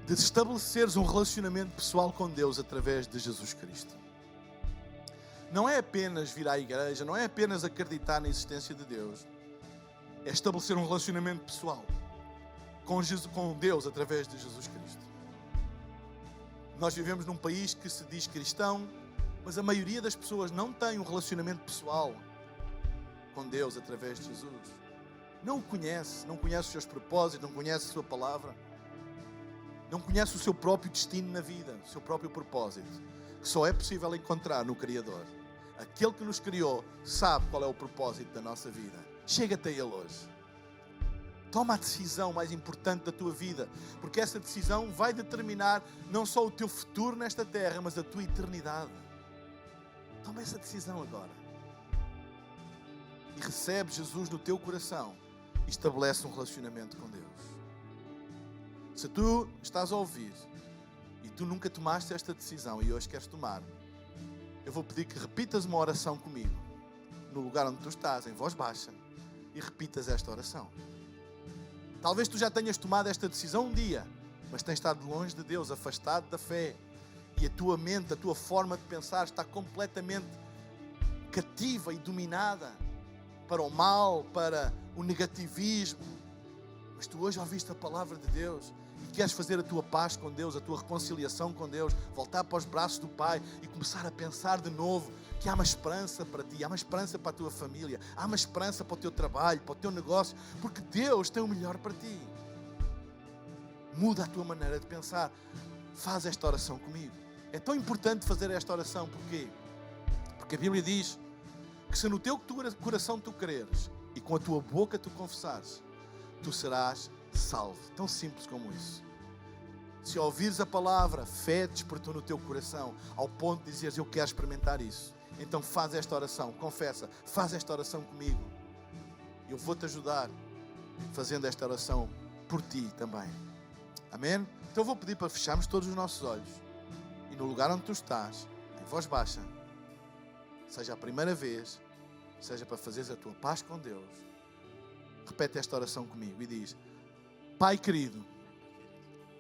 de estabeleceres um relacionamento pessoal com Deus através de Jesus Cristo. Não é apenas vir à igreja, não é apenas acreditar na existência de Deus. É estabelecer um relacionamento pessoal com Deus através de Jesus Cristo. Nós vivemos num país que se diz cristão, Mas a maioria das pessoas não tem um relacionamento pessoal com Deus através de Jesus. Não o conhece, não conhece os seus propósitos, não conhece a sua palavra. Não conhece o seu próprio destino na vida, o seu próprio propósito, que só é possível encontrar no Criador. Aquele que nos criou sabe qual é o propósito da nossa vida. Chega-te a Ele hoje. Toma a decisão mais importante da tua vida, porque essa decisão vai determinar não só o teu futuro nesta terra, mas a tua eternidade. Toma essa decisão agora. E recebe Jesus no teu coração e estabelece um relacionamento com Deus. Se tu estás a ouvir e tu nunca tomaste esta decisão e hoje queres tomar, eu vou pedir que repitas uma oração comigo, no lugar onde tu estás, em voz baixa, e repitas esta oração. Talvez tu já tenhas tomado esta decisão um dia, mas tens estado longe de Deus, afastado da fé, e a tua mente, a tua forma de pensar está completamente cativa e dominada para o mal, para o negativismo. Mas tu hoje ouviste a palavra de Deus e queres fazer a tua paz com Deus, a tua reconciliação com Deus, voltar para os braços do Pai e começar a pensar de novo que há uma esperança para ti, há uma esperança para a tua família, há uma esperança para o teu trabalho, para o teu negócio, porque Deus tem o melhor para ti. Muda a tua maneira de pensar. Faz esta oração comigo. É tão importante fazer esta oração, porquê? Porque a Bíblia diz que se no teu coração tu creres e com a tua boca tu confessares, tu serás salvo. Tão simples como isso. Se ouvires a palavra, fé despertou no teu coração, ao ponto de dizeres, eu quero experimentar isso. Então faz esta oração, confessa, faz esta oração comigo. Eu vou-te ajudar fazendo esta oração por ti também. Amém? Então eu vou pedir para fecharmos todos os nossos olhos e no lugar onde tu estás, em voz baixa, seja a primeira vez, seja para fazeres a tua paz com Deus, repete esta oração comigo e diz: Pai querido,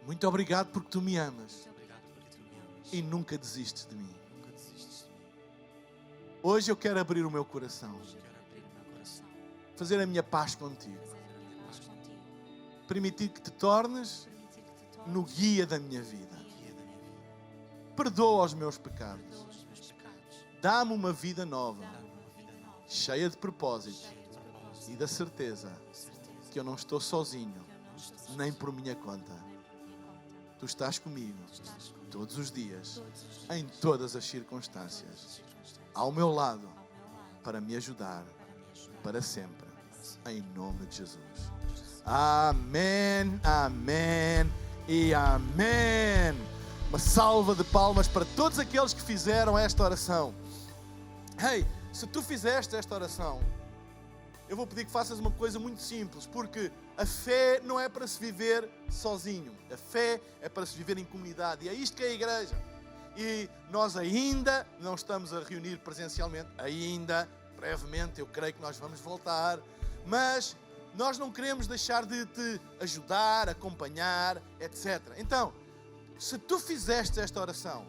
muito obrigado porque tu me amas e nunca desistes de mim. Hoje eu quero abrir o meu coração, fazer a minha paz contigo, permitir que te tornes no guia da minha vida. Perdoa os meus pecados, dá-me uma vida nova, cheia de propósito e da certeza que eu não estou sozinho, nem por minha conta. Tu estás comigo todos os dias, em todas as circunstâncias, ao meu lado, para me ajudar para sempre, em nome de Jesus. Amém, amém e amém. Uma salva de palmas para todos aqueles que fizeram esta oração. Hey, se tu fizeste esta oração, eu vou pedir que faças uma coisa muito simples, porque a fé não é para se viver sozinho. A fé é para se viver em comunidade. E é isto que é a igreja. E nós ainda não estamos a reunir presencialmente. Ainda, brevemente, eu creio que nós vamos voltar. Mas nós não queremos deixar de te ajudar, acompanhar, etc. Então, se tu fizeste esta oração,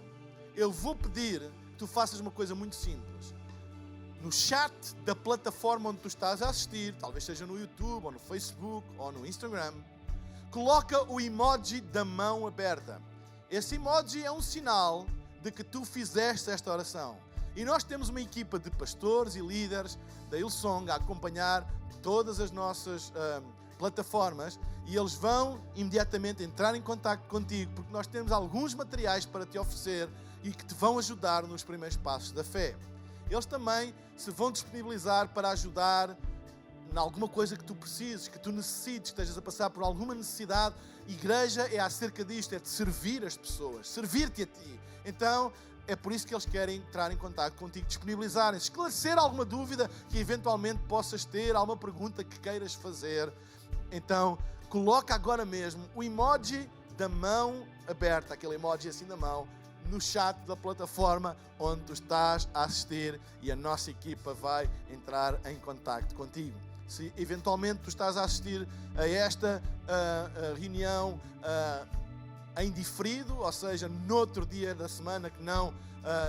eu vou pedir que tu faças uma coisa muito simples. No chat da plataforma onde tu estás a assistir, talvez seja no YouTube, ou no Facebook, ou no Instagram, coloca o emoji da mão aberta. Esse emoji é um sinal de que tu fizeste esta oração. E nós temos uma equipa de pastores e líderes da Hillsong a acompanhar todas as nossas plataformas, e eles vão imediatamente entrar em contato contigo, porque nós temos alguns materiais para te oferecer e que te vão ajudar nos primeiros passos da fé. Eles também se vão disponibilizar para ajudar em alguma coisa que tu precises, que tu necessites, que estejas a passar por alguma necessidade. Igreja é acerca disto, é de servir as pessoas, servir-te a ti. Então, é por isso que eles querem entrar em contato contigo, disponibilizarem, esclarecer alguma dúvida que eventualmente possas ter, alguma pergunta que queiras fazer. Então, coloca agora mesmo o emoji da mão aberta, aquele emoji assim da mão, no chat da plataforma onde tu estás a assistir, e a nossa equipa vai entrar em contacto contigo. Se eventualmente tu estás a assistir a esta reunião em diferido, ou seja, noutro dia da semana que não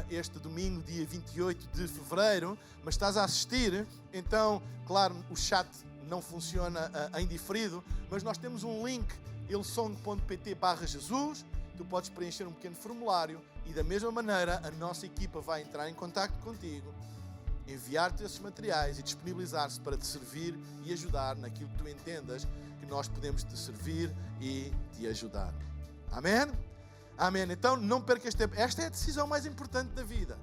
este domingo, dia 28 de fevereiro, mas estás a assistir, então, claro, o chat não funciona em diferido, mas nós temos um link, hillsong.pt/Jesus. Tu podes preencher um pequeno formulário E da mesma maneira, a nossa equipa vai entrar em contacto contigo, enviar-te esses materiais e disponibilizar-se para te servir e ajudar naquilo que tu entendas que nós podemos te servir e te ajudar. Amém? Amém. Então não percas tempo. Esta é a decisão mais importante da vida.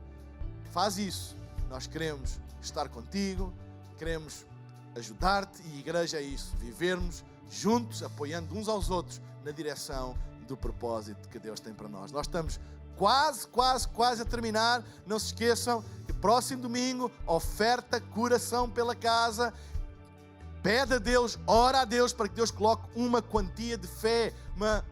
Faz isso. Nós queremos estar contigo, queremos ajudar-te e a igreja é isso. Vivermos juntos, apoiando uns aos outros na direção do propósito que Deus tem para nós. Nós estamos quase a terminar. Não se esqueçam que próximo domingo, oferta coração pela casa. Pede a Deus, ora a Deus para que Deus coloque uma quantia de fé,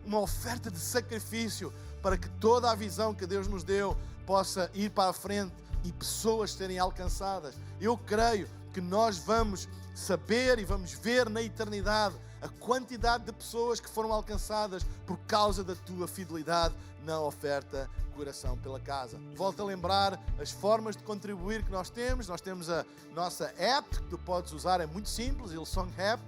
uma oferta de sacrifício para que toda a visão que Deus nos deu possa ir para a frente e pessoas serem alcançadas. Eu creio que nós vamos saber e vamos ver na eternidade a quantidade de pessoas que foram alcançadas por causa da tua fidelidade na oferta coração pela casa. Volto a lembrar as formas de contribuir que nós temos. Nós temos a nossa app que tu podes usar, é muito simples, Hillsong App.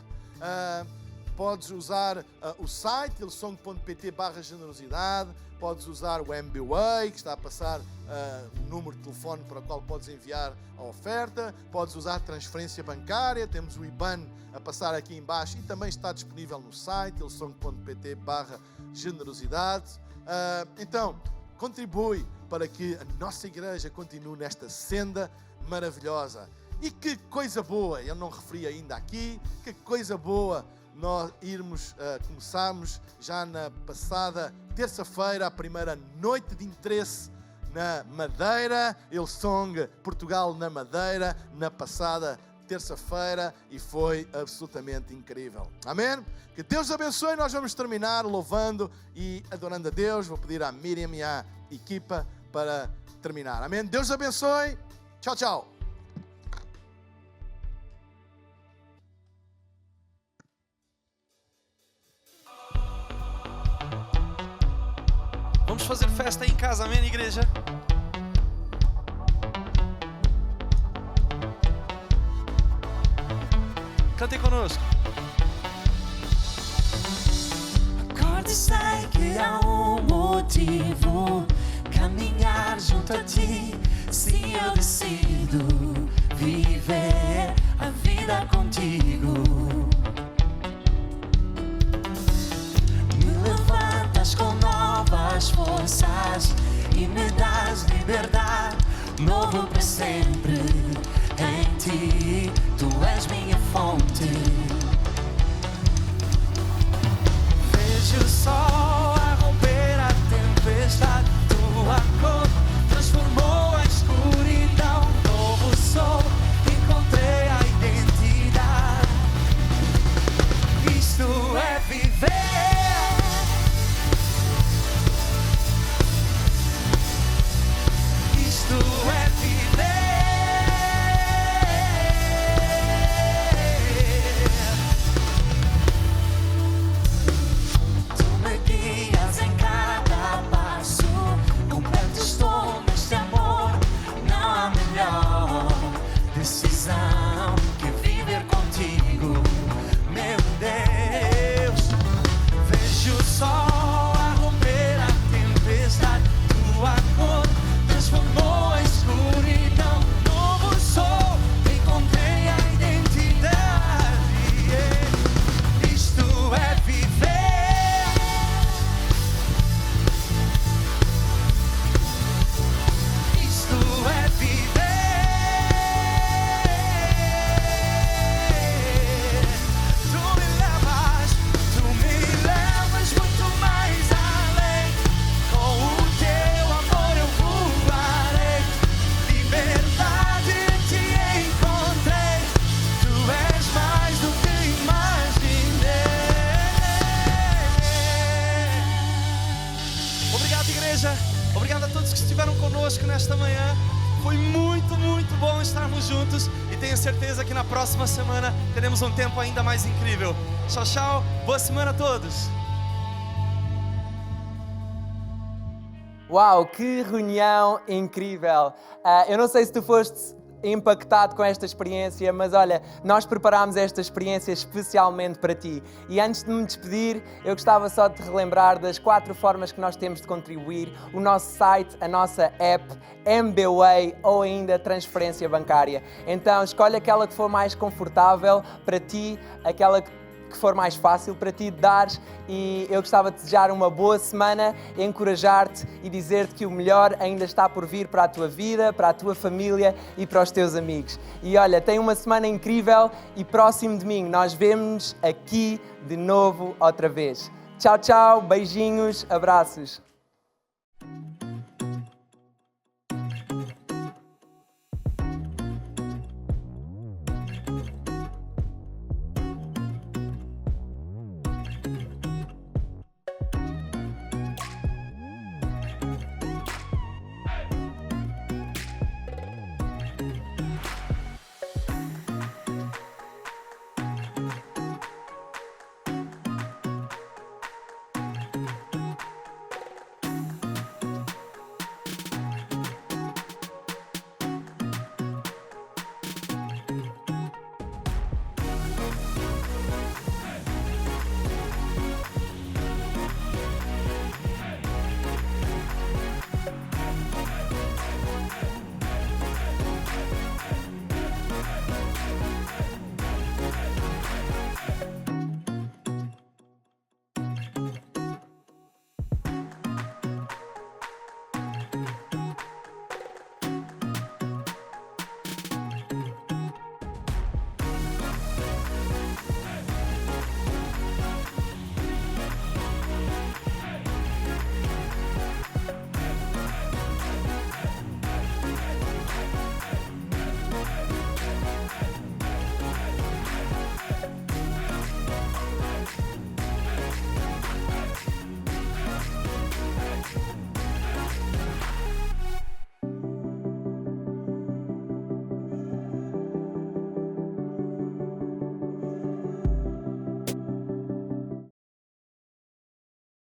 Podes usar o site hillsong.pt/generosidade. Podes usar o MBWay, que está a passar o número de telefone para o qual podes enviar a oferta. Podes usar transferência bancária. Temos o IBAN a passar aqui em baixo e também está disponível no site hillsong.pt/generosidade. Então, contribui para que a nossa igreja continue nesta senda maravilhosa. E que coisa boa, eu não referi ainda aqui, que coisa boa nós começarmos já na passada terça-feira, a primeira noite de interesse na Madeira, Hillsong Portugal na Madeira, na passada terça-feira, e foi absolutamente incrível. Amém? Que Deus abençoe. Nós vamos terminar louvando e adorando a Deus. Vou pedir à Miriam e à equipa para terminar. Amém? Deus abençoe. Tchau, tchau. Vamos fazer festa aí em casa, amém, igreja? Cantem conosco. Acorde e sei que há um motivo, caminhar junto a ti. Sim, eu decido viver a vida contigo. Me levantas com novas forças e me das liberdade, novo para sempre. Em ti, tu és minha fonte. Vejo o sol a romper a tempestade, tua cor transformou a escuridão. Novo sol, encontrei a identidade. Isto é viver. Isto é viver. Decisão que viver contigo, meu Deus. Vejo o sol a romper a tempestade, tua cor transformou a escuridão. Novo sol, encontrei a identidade. Isto é viver. Isto é viver. Obrigado a todos que estiveram conosco nesta manhã. Foi muito bom estarmos juntos e tenho certeza que na próxima semana teremos um tempo ainda mais incrível. Tchau, tchau. Boa semana a todos. Uau, que reunião incrível! Eu não sei se tu foste impactado com esta experiência, mas olha, nós preparámos esta experiência especialmente para ti. E antes de me despedir, eu gostava só de te relembrar das 4 formas que nós temos de contribuir: o nosso site, a nossa app, MBWay ou ainda transferência bancária. Então escolhe aquela que for mais confortável para ti, aquela que for mais fácil para ti de dares, e eu gostava de desejar uma boa semana, encorajar-te e dizer-te que o melhor ainda está por vir para a tua vida, para a tua família e para os teus amigos. E olha, tem uma semana incrível e próximo domingo nós vemos-nos aqui de novo outra vez. Tchau, tchau, beijinhos, abraços.